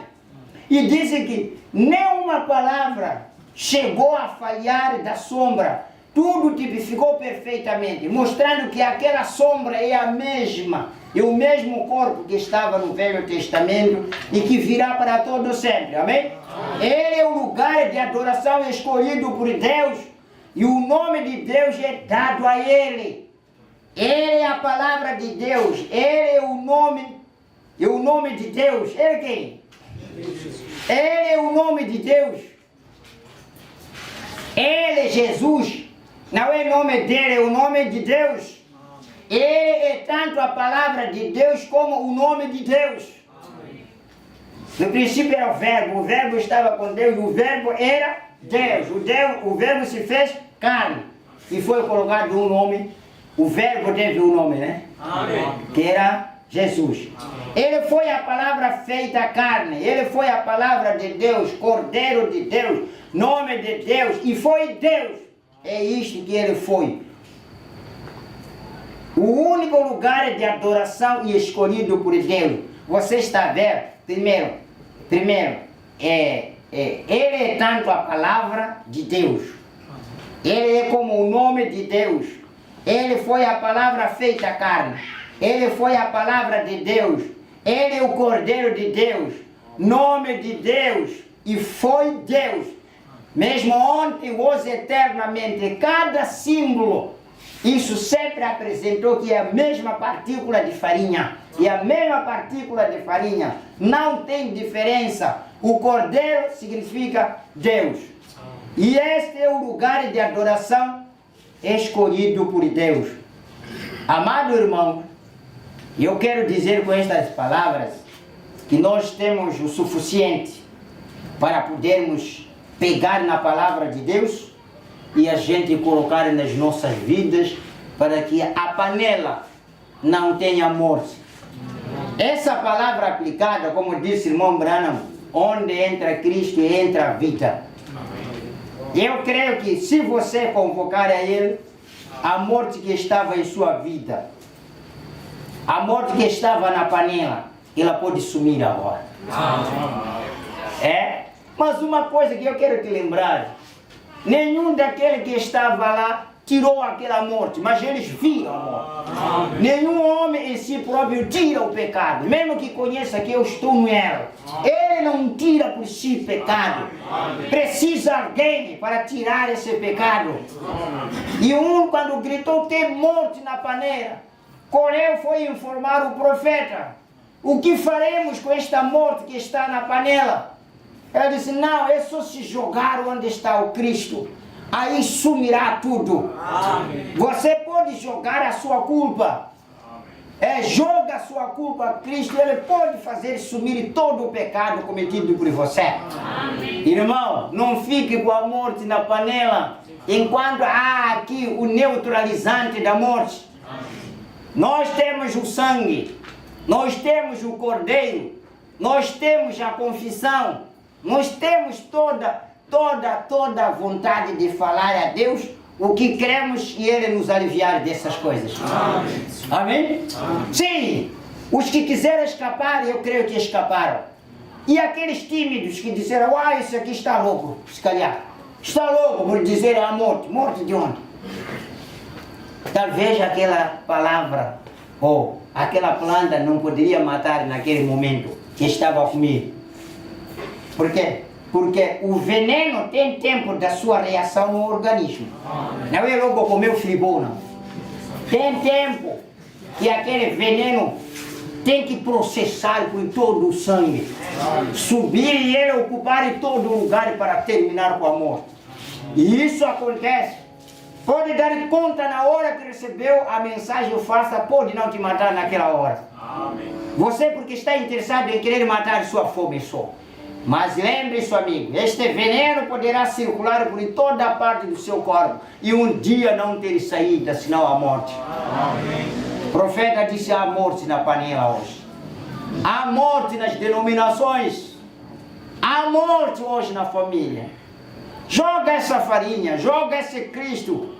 E disse que nenhuma palavra chegou a falhar da sombra. Tudo tipificou perfeitamente, mostrando que aquela sombra é a mesma, é o mesmo corpo que estava no Velho Testamento e que virá para todo sempre. Amém? Ele é o lugar de adoração escolhido por Deus e o nome de Deus é dado a ele. Ele é a palavra de Deus, ele é o nome de Deus. Ele quem? Ele é o nome de Deus. Ele é Jesus. Não é o nome dele, é o nome de Deus. Ele é tanto a palavra de Deus como o nome de Deus. No princípio era o verbo estava com Deus, o verbo era Deus. O verbo se fez carne e foi colocado um nome. O verbo teve um nome, né? Amém. Que era Jesus. Ele foi a palavra feita carne, ele foi a palavra de Deus, Cordeiro de Deus, nome de Deus, e foi Deus. É isto que ele foi. O único lugar de adoração e escolhido por Deus. Você está vendo? Primeiro, ele é tanto a palavra de Deus. Ele é como o nome de Deus. Ele foi a palavra feita carne. Ele foi a palavra de Deus. Ele é o Cordeiro de Deus. Nome de Deus. E foi Deus. Mesmo ontem, hoje, eternamente. Cada símbolo, isso sempre apresentou que é a mesma partícula de farinha. E a mesma partícula de farinha. Não tem diferença. O Cordeiro significa Deus. E este é o lugar de adoração escolhido por Deus. Amado irmão, eu quero dizer com estas palavras que nós temos o suficiente para podermos pegar na palavra de Deus e a gente colocar nas nossas vidas para que a panela não tenha morte. Essa palavra aplicada, como disse o irmão Branham, onde entra Cristo entra a vida. Eu creio que se você convocar a Ele, a morte que estava em sua vida, a morte que estava na panela, ela pode sumir agora. Mas uma coisa que eu quero te lembrar, nenhum daquele que estava lá tirou aquela morte, mas eles viram a morte. Nenhum homem em si próprio tira o pecado, mesmo que conheça que eu estou no erro. Ele não tira por si pecado. Precisa alguém para tirar esse pecado. E quando gritou tem morte na panela, Coreu foi informar o profeta: o que faremos com esta morte que está na panela? Ela disse: não, é só se jogar onde está o Cristo. Aí sumirá tudo. Amém. Você pode jogar a sua culpa. Joga a sua culpa a Cristo. Ele pode fazer sumir todo o pecado cometido por você. Amém. Irmão, não fique com a morte na panela enquanto há aqui o neutralizante da morte. Amém. Nós temos o sangue, nós temos o Cordeiro, nós temos a confissão, nós temos toda a vontade de falar a Deus o que cremos e Ele nos aliviar dessas coisas. Amém? Amém? Amém. Sim, os que quiseram escapar, eu creio que escaparam. E aqueles tímidos que disseram: esse aqui está louco, se calhar. Está louco por dizer a morte. Morte de onde? Talvez aquela palavra ou aquela planta não poderia matar naquele momento que estava a comer. Por quê? Porque o veneno tem tempo da sua reação no organismo. Não é logo comer o fribol, não. Tem tempo que aquele veneno tem que processar por todo o sangue, subir e ele ocupar todo o lugar para terminar com a morte. E isso acontece. Pode dar conta na hora que recebeu a mensagem falsa, pode não te matar naquela hora. Você porque está interessado em querer matar sua fome só. Mas lembre-se, amigo, este veneno poderá circular por toda a parte do seu corpo e um dia não ter saída, senão a morte. O profeta disse: há morte na panela hoje. Há morte nas denominações. Há morte hoje na família. Joga essa farinha, joga esse Cristo.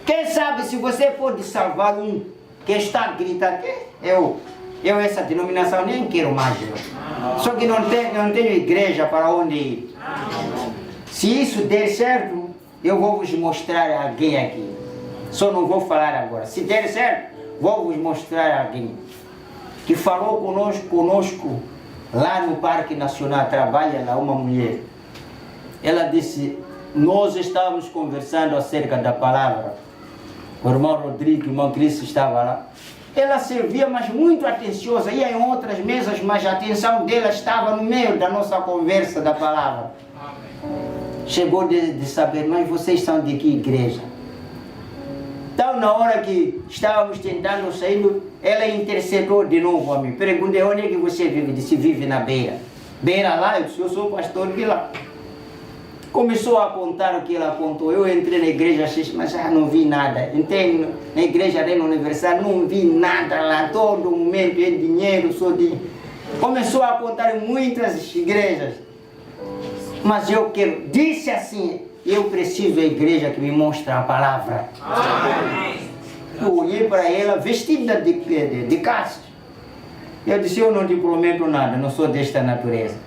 Quem sabe se você pode salvar um que está gritando: eu essa denominação nem quero mais. Só que não tenho igreja para onde ir. Se isso der certo, eu vou vos mostrar alguém aqui. Só não vou falar agora. Se der certo, vou vos mostrar alguém que falou conosco lá no Parque Nacional. Trabalha lá uma mulher. Ela disse: nós estávamos conversando acerca da palavra. O irmão Rodrigo, o irmão Cristo estava lá. Ela servia, mas muito atenciosa, ia em outras mesas, mas a atenção dela estava no meio da nossa conversa da palavra. Chegou de saber: mas vocês são de que igreja? Então, na hora que estávamos tentando sair, ela intercedeu de novo a mim. Perguntei: onde é que você vive? Disse: vive na beira. Beira lá? Eu disse: eu sou pastor de lá. Começou a apontar o que ela apontou. Eu entrei na igreja, mas já não vi nada. Entrei na igreja Arena Universal, não vi nada lá. Todo momento é dinheiro, só dinheiro. Começou a apontar em muitas igrejas. Mas eu quero, disse assim: eu preciso da igreja que me mostra a palavra. Eu olhei para ela, vestida de caça. Eu disse: eu não te prometo nada, não sou desta natureza.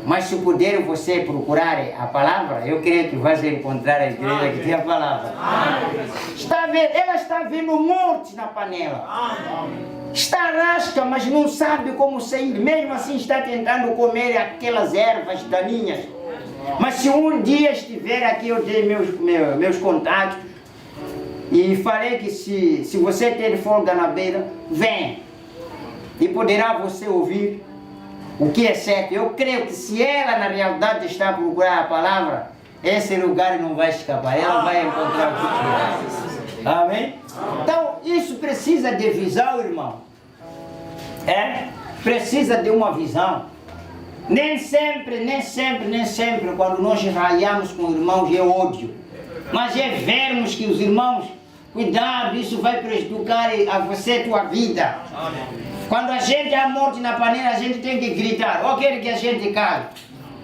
Mas se puder você procurar a palavra, eu creio que vai encontrar a igreja que tem a palavra. Ela está vendo morte na panela. Está rasca, mas não sabe como sair. Mesmo assim está tentando comer aquelas ervas daninhas. Mas se um dia estiver aqui, eu dei meus contatos e falei que se você ter folga na beira, vem. E poderá você ouvir o que é certo. Eu creio que se ela na realidade está a procurar a palavra, esse lugar não vai escapar, ela vai encontrar o que. Amém? Então isso precisa de visão, irmão. Precisa de uma visão. Nem sempre, quando nós ralhamos com irmãos é ódio. Mas é vermos que os irmãos, cuidado, isso vai prejudicar a você e tua vida. Quando a gente há morte na panela, a gente tem que gritar. Ou quer que a gente cale?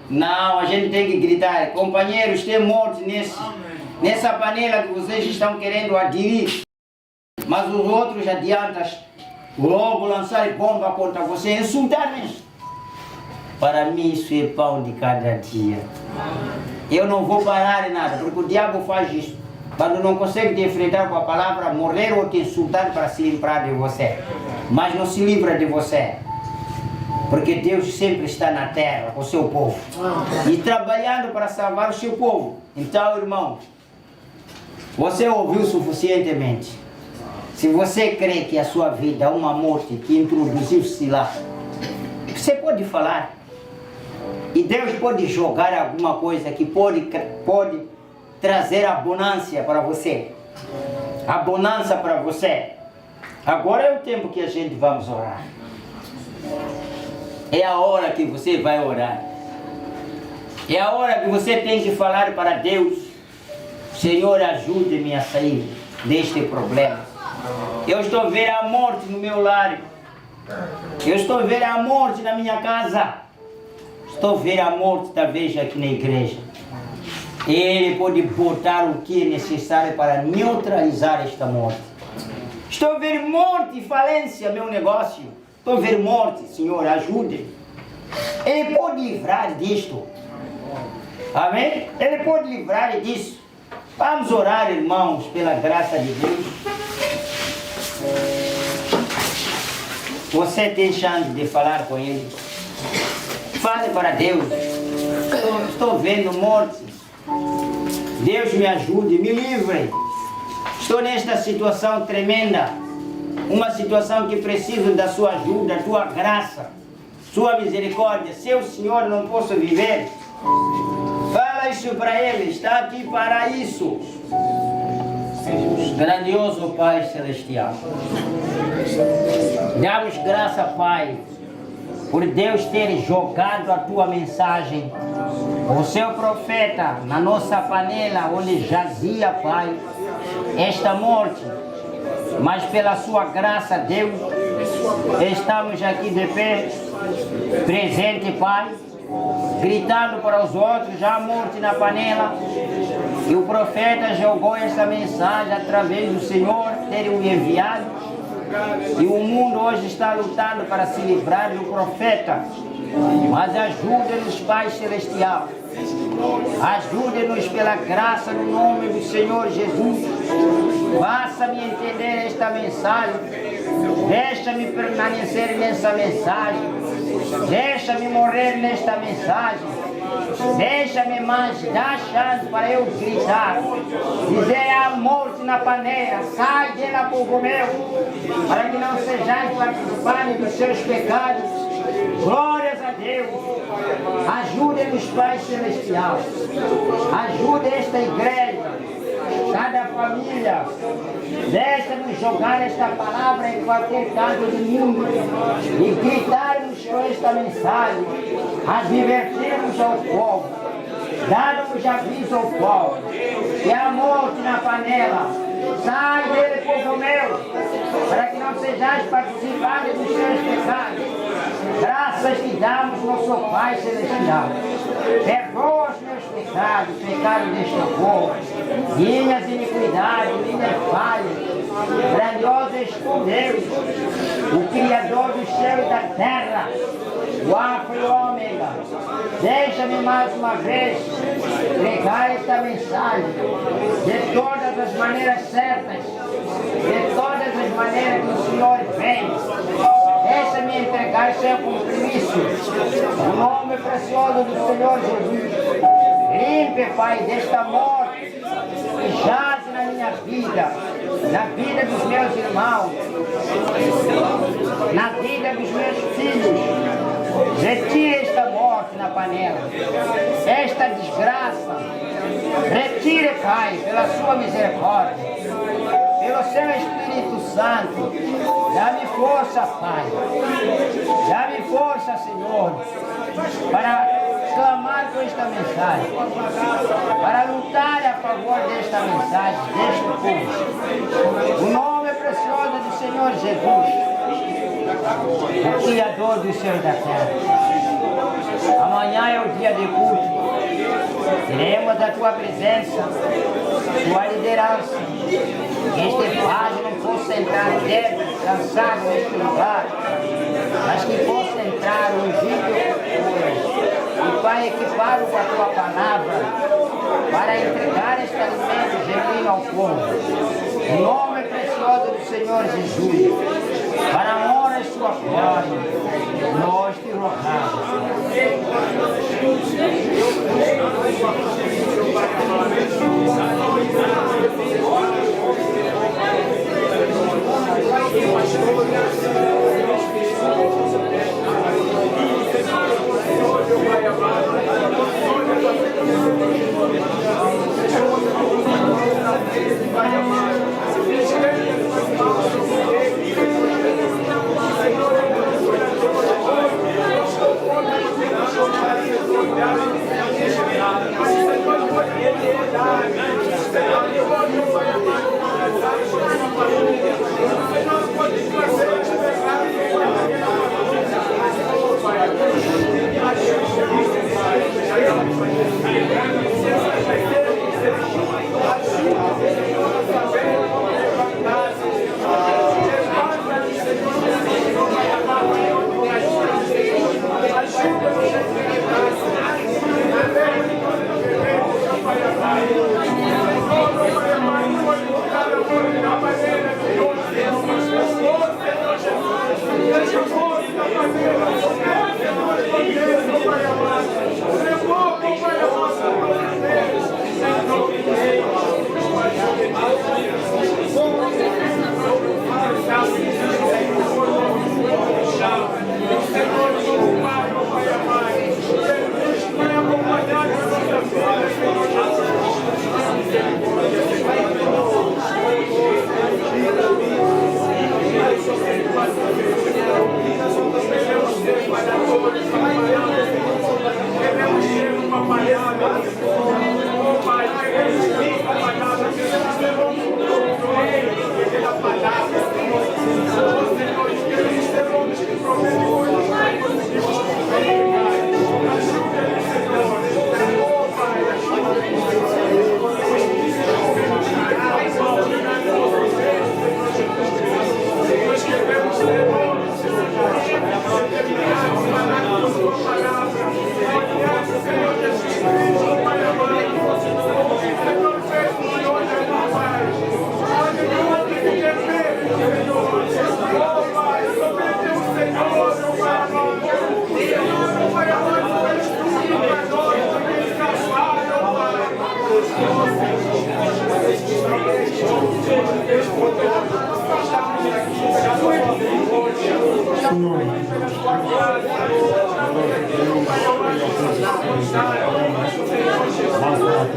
Não, a gente tem que gritar: companheiros, tem morte nessa panela que vocês estão querendo adquirir. Mas os outros adiantas logo lançarem bomba contra você, insultarem. Para mim isso é pão de cada dia. Eu não vou parar em nada, porque o diabo faz isso. Quando não consegue te enfrentar com a palavra, morrer ou te insultar para se livrar de você. Mas não se livra de você. Porque Deus sempre está na terra com o seu povo. E trabalhando para salvar o seu povo. Então, irmão, você ouviu suficientemente. Se você crê que a sua vida é uma morte que introduziu-se lá, você pode falar. E Deus pode jogar alguma coisa que pode trazer abundância para você. Abundância para você. Agora é o tempo que a gente vamos orar. É a hora que você vai orar. É a hora que você tem que falar para Deus: Senhor, ajude-me a sair deste problema. Eu estou vendo a morte no meu lar. Eu estou vendo a morte na minha casa. Estou vendo a morte talvez aqui na igreja. Ele pode botar o que é necessário para neutralizar esta morte. Estou vendo morte e falência, meu negócio. Estou vendo morte, Senhor, ajude. Ele pode livrar disto. Amém? Ele pode livrar disso. Vamos orar, irmãos, pela graça de Deus. Você tem chance de falar com Ele. Fale para Deus. Estou vendo morte. Deus me ajude, me livre. Estou nesta situação tremenda, uma situação que preciso da sua ajuda, tua graça, sua misericórdia. Se o Senhor não posso viver, fala isso para Ele, está aqui para isso. Grandioso Pai Celestial, damos graça, Pai, por Deus ter jogado a tua mensagem, o seu profeta, na nossa panela, onde jazia, Pai, esta morte. Mas pela sua graça, Deus, estamos aqui de pé, presente, Pai, gritando para os outros, já a morte na panela. E o profeta jogou essa mensagem através do Senhor ter o enviado. E o mundo hoje está lutando para se livrar do profeta. Mas ajuda-nos, Pai Celestial. Ajude-nos pela graça no nome do Senhor Jesus. Faça-me entender esta mensagem. Deixa-me permanecer nessa mensagem. Deixa-me morrer nesta mensagem. Deixa-me mais dar chance para eu gritar. Dizer a morte na panela. Sai dela, povo meu. Para que não sejais participantes dos seus pecados. Glórias a Deus. Ajude-nos, Pai Celestial. Ajude esta igreja, cada família. Deixa-nos jogar esta palavra em qualquer canto do mundo e gritarmos com esta mensagem, advertirmos ao povo, darmos aviso ao povo que há morte na panela. Sai dele, povo meu, para que não sejais participantes dos seus pecados. Graças te damos, nosso Pai Celestial. Perdoa os meus pecados, pecados deste povo, minhas iniquidades, minhas falhas. Grandioso és tu, Deus, o Criador do céu e da terra, o Alfa e o Ômega. Deixa-me mais uma vez pregar esta mensagem de todas as maneiras certas, de todas as maneiras que o Senhor vem. Deixa-me entregar seu compromisso, o nome precioso do Senhor Jesus. Limpe, Pai, desta morte que jaz na minha vida, na vida dos meus irmãos, na vida dos meus filhos. Retire esta morte na panela, esta desgraça. Retire, Pai, pela sua misericórdia, pelo seu Espírito Santo. Dá-me força, Pai. Dá-me força, Senhor, para clamar com esta mensagem, para lutar a favor desta mensagem, deste povo. O nome precioso do Senhor Jesus, o Criador do céu e da terra. Amanhã é o dia de culto. Teremos a tua presença, tua liderança. Que este página não possa entrar débil, cansado neste lugar, mas que possa entrar ungido e, Pai, equipado com a tua palavra para entregar este alimento genuíno ao povo. Em nome precioso do Senhor Jesus, para a honra e sua glória, nós te rogamos. Vai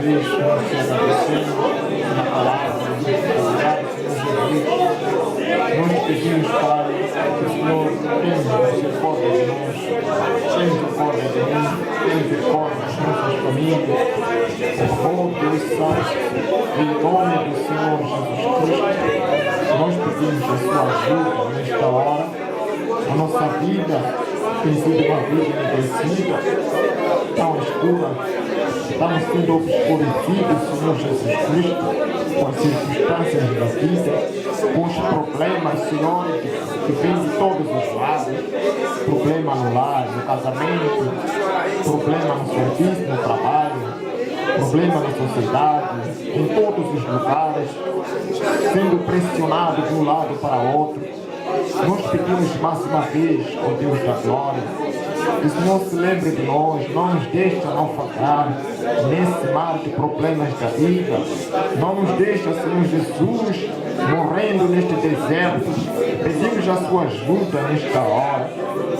vez nós te agradecemos na palavra do Senhor Jesus. Nós pedimos, Pai, que o Senhor tenha misericórdia de nós, tenha misericórdia de mim, tenha misericórdia das nossas famílias. Por favor, Deus Santo, em nome do Senhor Jesus Cristo, nós pedimos a sua ajuda nesta hora. A nossa vida tem sido uma vida envelhecida, tão escura, estamos sendo obscurecidos, Senhor Jesus Cristo, com as circunstâncias da vida, com os problemas, Senhor, que vêm de todos os lados. Problema no lar, no casamento, problema no serviço, no trabalho, problema na sociedade, em todos os lugares, sendo pressionado de um lado para o outro. Nós pedimos mais uma vez, ó Deus da glória, que o Senhor se lembre de nós, não nos deixe naufragar nesse mar de problemas da vida. Não nos deixe, Senhor Jesus, morrendo neste deserto. Pedimos a sua ajuda nesta hora.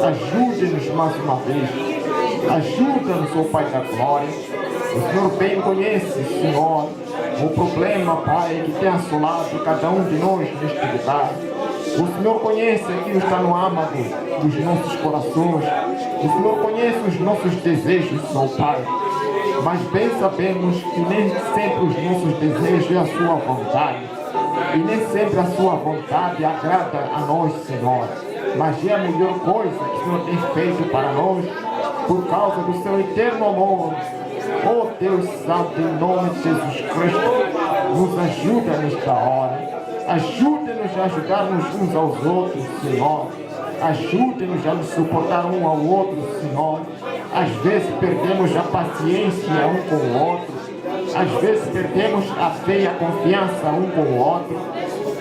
Ajude-nos mais uma vez. Ajuda-nos, ó Pai da glória. O Senhor bem conhece, Senhor, o problema, Pai, que tem assolado cada um de nós neste lugar. O Senhor conhece aquilo que está no âmago dos nossos corações. O Senhor conhece os nossos desejos, meu Pai. Mas bem sabemos que nem sempre os nossos desejos é a sua vontade. E nem sempre a sua vontade agrada a nós, Senhor. Mas é a melhor coisa que o Senhor tem feito para nós, por causa do seu eterno amor. Oh Deus Santo, em nome de Jesus Cristo, nos ajuda nesta hora. Ajude-nos a ajudar-nos uns aos outros, Senhor. Ajude-nos a nos suportar um ao outro, Senhor. Às vezes perdemos a paciência um com o outro. Às vezes perdemos a fé e a confiança um com o outro.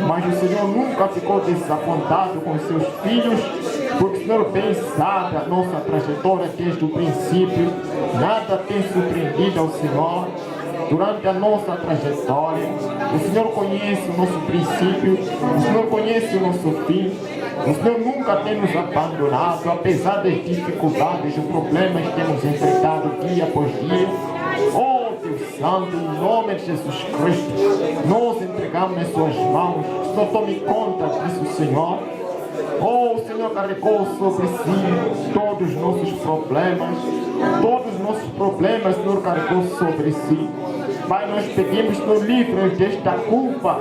Mas o Senhor nunca ficou desapontado com seus filhos, porque o Senhor bem sabe a nossa trajetória desde o princípio. Nada tem surpreendido ao Senhor durante a nossa trajetória. O Senhor conhece o nosso princípio, o Senhor conhece o nosso fim. O Senhor nunca tem nos abandonado, apesar das dificuldades e problemas que temos enfrentado dia após dia. Oh Deus Santo, em nome de Jesus Cristo, nós entregamos nas suas mãos. O Senhor tome conta disso, Senhor. Oh, o Senhor carregou sobre si todos os nossos problemas. Todos os nossos problemas o Senhor carregou sobre si. Pai, nós pedimos, Senhor, livre-nos desta culpa.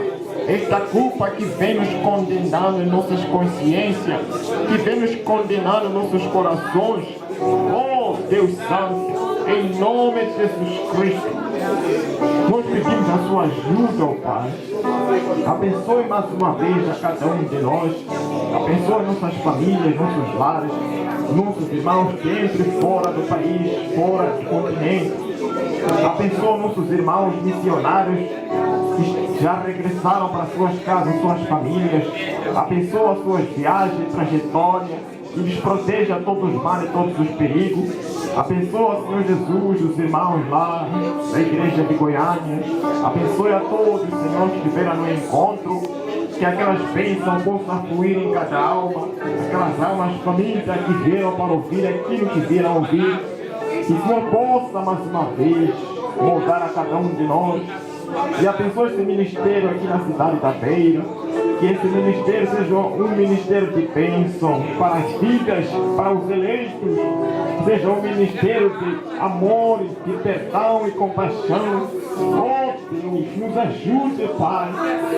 Esta culpa que vem nos condenando em nossas consciências, que vem nos condenando em nossos corações. Oh, Deus Santo, em nome de Jesus Cristo, nós pedimos a sua ajuda, oh Pai. Abençoe mais uma vez a cada um de nós. Abençoe nossas famílias, nossos lares, nossos irmãos dentro e fora do país, fora do continente. Abençoe nossos irmãos missionários que já regressaram para suas casas, suas famílias. Abençoa suas viagens, trajetória, e lhes proteja todos os males e todos os perigos. Abençoa, Senhor Jesus, os irmãos lá da igreja de Goiânia. Abençoe a todos, Senhor, que estiveram no encontro. Que aquelas bênçãos possam fluir em cada alma. Aquelas almas famintas que vieram para ouvir aquilo que vieram ouvir. Que o Senhor possa, mais uma vez, moldar a cada um de nós. E abençoe esse ministério aqui na cidade da Beira. Que esse ministério seja um ministério de bênção para as vidas, para os eleitos. Seja um ministério de amor, de perdão e compaixão. Oh Deus, nos ajude, Pai.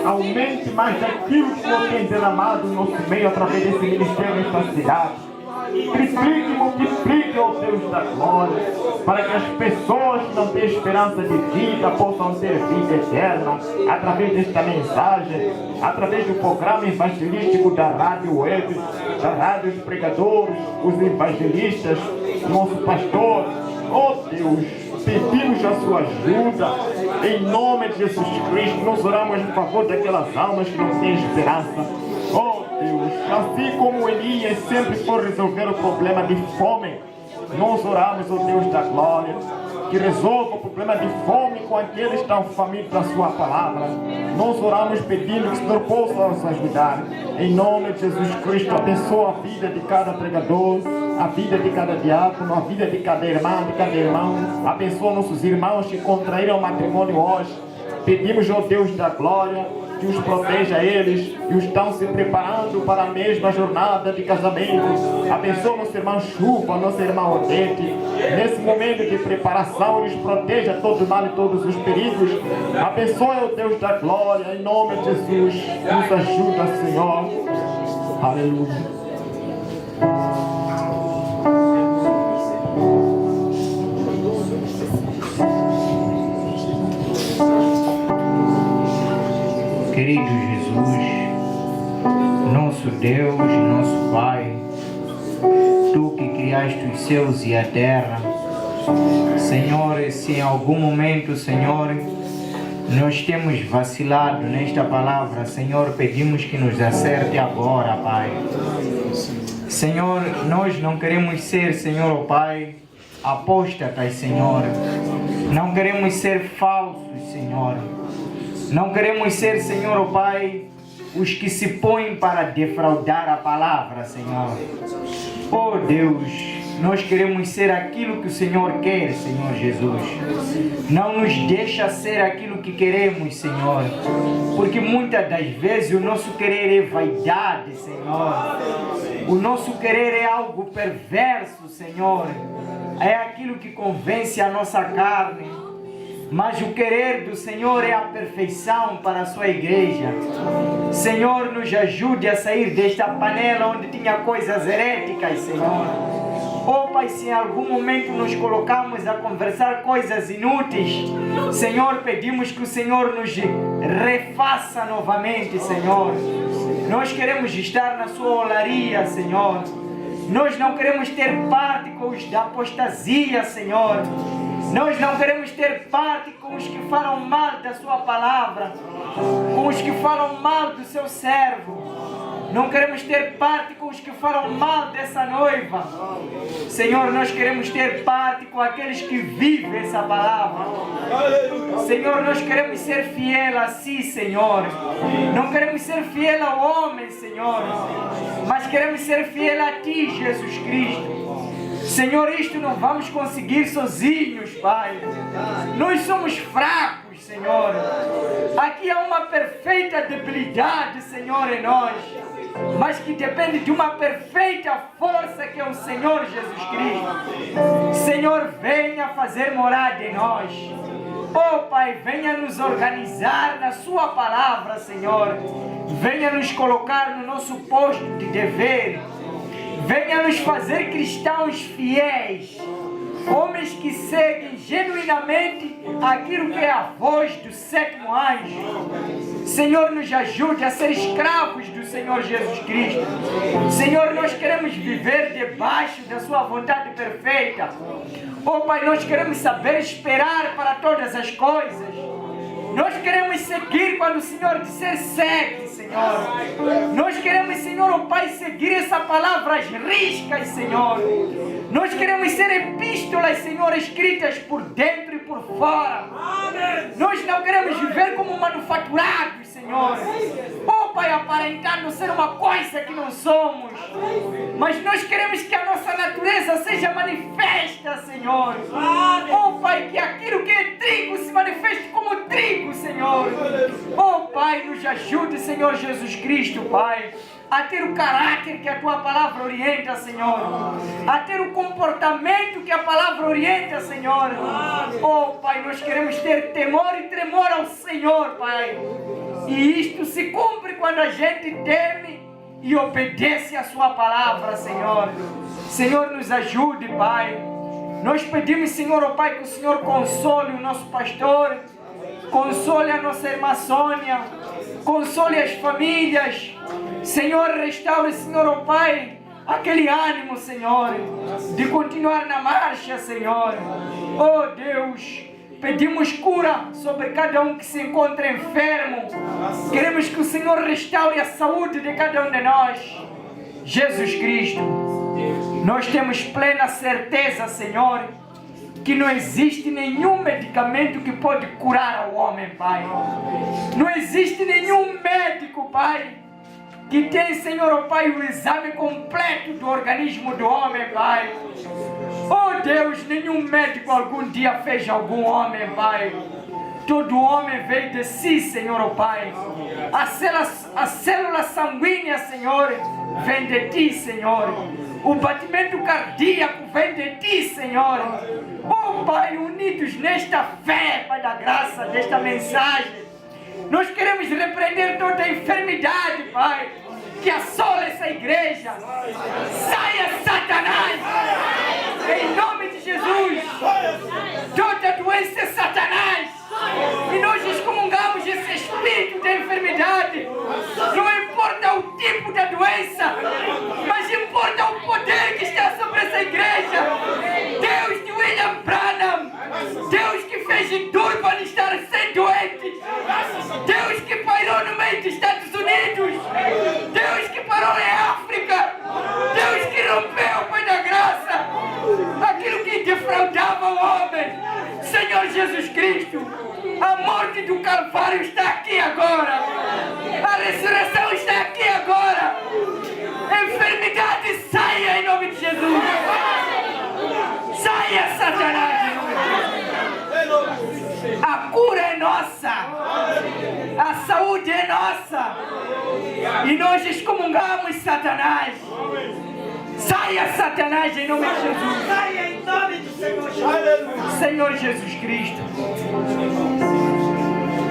Aumente mais daquilo que o Senhor tem derramado no nosso meio através desse ministério nesta cidade. Triplique e multiplique, ó Deus da glória, para que as pessoas que não têm esperança de vida possam ter vida eterna através desta mensagem, através do programa evangelístico da Rádio Web, da Rádio dos Pregadores, os evangelistas, nosso pastor. Ó Deus, pedimos a sua ajuda em nome de Jesus Cristo. Nós oramos em favor daquelas almas que não têm esperança. Oh Deus, assim como Elias sempre foi resolver o problema de fome, nós oramos, oh Deus da glória, que resolva o problema de fome com aqueles que estão famintos da sua palavra. Nós oramos pedindo que o Senhor possa nos ajudar. Em nome de Jesus Cristo, abençoa a vida de cada pregador, a vida de cada diácono, a vida de cada irmã, de cada irmão. Abençoa nossos irmãos que contraíram matrimônio hoje. Pedimos ao Deus da glória que os proteja eles e os estão se preparando para a mesma jornada de casamento. Abençoa nosso irmão Chuva, nosso irmão Odete. Nesse momento de preparação, eles proteja todo o mal e todos os perigos. Abençoa o Deus da glória, em nome de Jesus. Nos ajuda, Senhor. Aleluia. Querido Jesus, nosso Deus, nosso Pai, Tu que criaste os céus e a terra, Senhor, se em algum momento, Senhor, nós temos vacilado nesta palavra, Senhor, pedimos que nos acerte agora, Pai. Senhor, nós não queremos ser, Senhor, oh Pai, apóstatas, Senhor. Não queremos ser falsos, Senhor. Não queremos ser, Senhor, oh Pai, os que se põem para defraudar a palavra, Senhor. Oh Deus, nós queremos ser aquilo que o Senhor quer, Senhor Jesus. Não nos deixa ser aquilo que queremos, Senhor. Porque muitas das vezes o nosso querer é vaidade, Senhor. O nosso querer é algo perverso, Senhor. É aquilo que convence a nossa carne. Mas o querer do Senhor é a perfeição para a sua igreja. Senhor, nos ajude a sair desta panela onde tinha coisas heréticas, Senhor. Oh Pai, se em algum momento nos colocamos a conversar coisas inúteis, Senhor, pedimos que o Senhor nos refaça novamente, Senhor. Nós queremos estar na sua olaria, Senhor. Nós não queremos ter parte com os da apostasia, Senhor. Nós não queremos ter parte com os que falam mal da sua palavra, com os que falam mal do seu servo. Não queremos ter parte com os que falam mal dessa noiva. Senhor, nós queremos ter parte com aqueles que vivem essa palavra. Senhor, nós queremos ser fiel a si, Senhor. Não queremos ser fiel ao homem, Senhor, mas queremos ser fiel a ti, Jesus Cristo. Senhor, isto não vamos conseguir sozinhos, Pai. Nós somos fracos, Senhor. Aqui há uma perfeita debilidade, Senhor, em nós, mas que depende de uma perfeita força que é o Senhor Jesus Cristo. Senhor, venha fazer morada em nós. Oh Pai, venha nos organizar na sua palavra, Senhor. Venha nos colocar no nosso posto de dever. Venha nos fazer cristãos fiéis, homens que seguem genuinamente aquilo que é a voz do sétimo anjo. Senhor, nos ajude a ser escravos do Senhor Jesus Cristo. Senhor, nós queremos viver debaixo da sua vontade perfeita. Oh Pai, nós queremos saber esperar para todas as coisas. Nós queremos seguir quando o Senhor disser segue, Senhor. Nós queremos, Senhor, oh Pai, seguir essa palavra às riscas, Senhor. Nós queremos ser epístolas, Senhor, escritas por dentro e por fora. Nós não queremos viver como manufaturados, Senhor. Oh Pai, aparentando ser uma coisa que não somos. Mas nós queremos que a nossa natureza seja manifesta, Senhor. Oh Pai, que aquilo que é trigo se manifeste como trigo, Senhor. Oh Pai, nos ajude, Senhor Jesus Cristo, Pai, a ter o caráter que a Tua palavra orienta, Senhor. A ter o comportamento que a palavra orienta, Senhor. Oh Pai, nós queremos ter temor e tremor ao Senhor, Pai. E isto se cumpre quando a gente teme e obedece a Sua palavra, Senhor. Senhor, nos ajude, Pai. Nós pedimos, Senhor, oh Pai, que o Senhor console o nosso pastor, console a nossa irmã Sônia, console as famílias. Senhor, restaure, Senhor, oh Pai, aquele ânimo, Senhor, de continuar na marcha, Senhor. Oh Deus, pedimos cura sobre cada um que se encontra enfermo. Queremos que o Senhor restaure a saúde de cada um de nós. Jesus Cristo, nós temos plena certeza, Senhor, que não existe nenhum medicamento que pode curar o homem, Pai. Não existe nenhum médico, Pai, que tem, Senhor, ó Pai, o exame completo do organismo do homem, Pai. Oh Deus, nenhum médico algum dia fez algum homem, Pai. Todo homem veio de si, Senhor, ó Pai. A célula sanguínea, Senhor, vem de Ti, Senhor. O batimento cardíaco vem de Ti, Senhor. Oh Pai, unidos nesta fé, Pai da graça, desta mensagem, nós queremos repreender toda a enfermidade, Pai, que assola essa igreja. Saia, Satanás! Em nome de Jesus! Toda doença é Satanás! E nós excomungamos esse espírito da enfermidade. Não importa o tipo da doença, mas importa o poder que está sobre essa igreja. Deus de William Branham, Deus que fez Durban estar sem doentes, Deus que parou no meio dos Estados Unidos, Deus que parou em África, Deus que rompeu, Pai da graça, aquilo que defraudava o homem. Senhor Jesus Cristo, a morte do Calvário está aqui agora. A ressurreição está aqui agora. Enfermidade, saia em nome de Jesus. Saia, Satanás, em nome de Jesus. A cura é nossa. A saúde é nossa. E nós excomungamos Satanás. Saia, Satanás, em nome de Jesus. Saia em nome do Senhor Jesus. Senhor Jesus Cristo,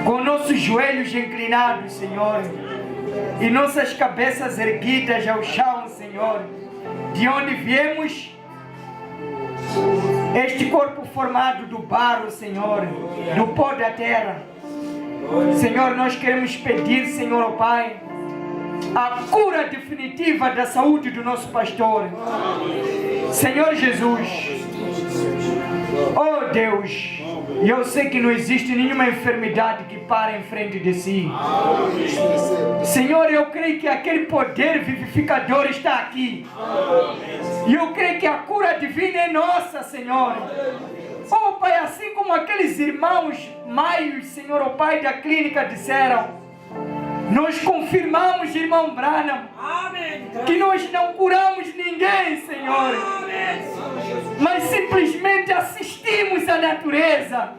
com nossos joelhos inclinados, Senhor, e nossas cabeças erguidas ao chão, Senhor, de onde viemos, este corpo formado do barro, Senhor, do pó da terra. Senhor, nós queremos pedir, Senhor, ó Pai, a cura definitiva da saúde do nosso pastor. Senhor Jesus, oh Deus, eu sei que não existe nenhuma enfermidade que para em frente de si. Senhor, eu creio que aquele poder vivificador está aqui. E eu creio que a cura divina é nossa, Senhor. Oh Pai, assim como aqueles irmãos maios, Senhor, oh Pai, da clínica disseram, nós confirmamos, irmão Branham, que nós não curamos ninguém, Senhor, mas simplesmente assistimos à natureza.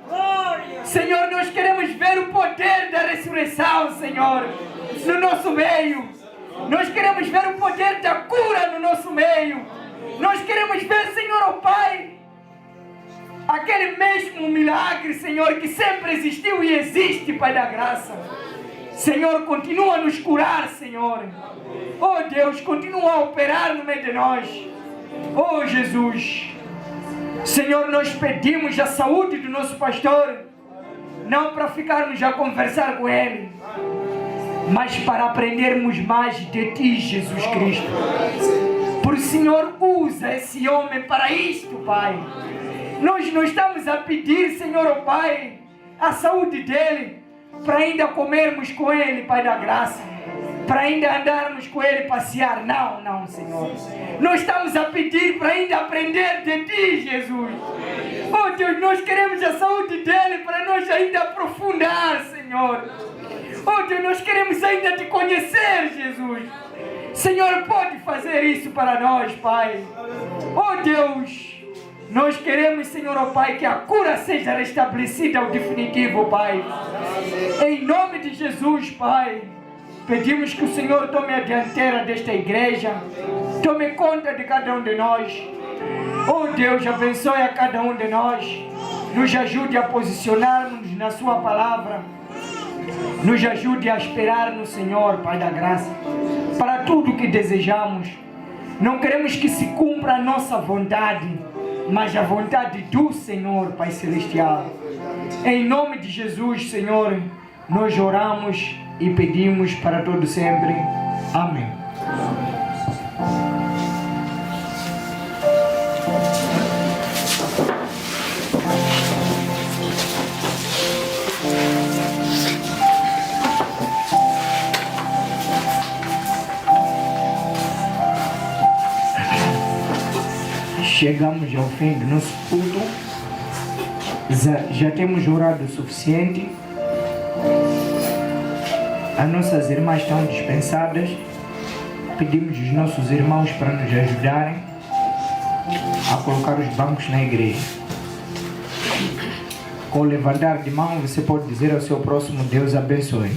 Senhor, nós queremos ver o poder da ressurreição, Senhor, no nosso meio. Nós queremos ver o poder da cura no nosso meio. Nós queremos ver, Senhor, ó Pai, aquele mesmo milagre, Senhor, que sempre existiu e existe, Pai da graça. Senhor, continua a nos curar, Senhor. Oh Deus, continua a operar no meio de nós. Oh Jesus, Senhor, nós pedimos a saúde do nosso pastor, não para ficarmos a conversar com ele, mas para aprendermos mais de Ti, Jesus Cristo. Por o Senhor usa esse homem para isto, Pai. Nós não estamos a pedir, Senhor, oh Pai, a saúde dele, para ainda comermos com ele, Pai da graça, para ainda andarmos com ele, passear. Não, não, Senhor. Nós estamos a pedir para ainda aprender de Ti, Jesus. Oh Deus, nós queremos a saúde dele para nós ainda aprofundar, Senhor. Oh Deus, nós queremos ainda Te conhecer, Jesus. Senhor, pode fazer isso para nós, Pai. Oh Deus, nós queremos, Senhor, oh Pai, que a cura seja restabelecida ao definitivo, Pai. Em nome de Jesus, Pai, pedimos que o Senhor tome a dianteira desta igreja, tome conta de cada um de nós. Oh Deus, abençoe a cada um de nós, nos ajude a posicionarmos na Sua palavra, nos ajude a esperar no Senhor, Pai da graça, para tudo que desejamos. Não queremos que se cumpra a nossa vontade, mas a vontade do Senhor, Pai Celestial. Em nome de Jesus, Senhor, nós oramos e pedimos para todo sempre. Amém. Chegamos ao fim do nosso culto. Já temos orado o suficiente. As nossas irmãs estão dispensadas. Pedimos aos nossos irmãos para nos ajudarem a colocar os bancos na igreja. Com o levantar de mão, você pode dizer ao seu próximo: Deus abençoe.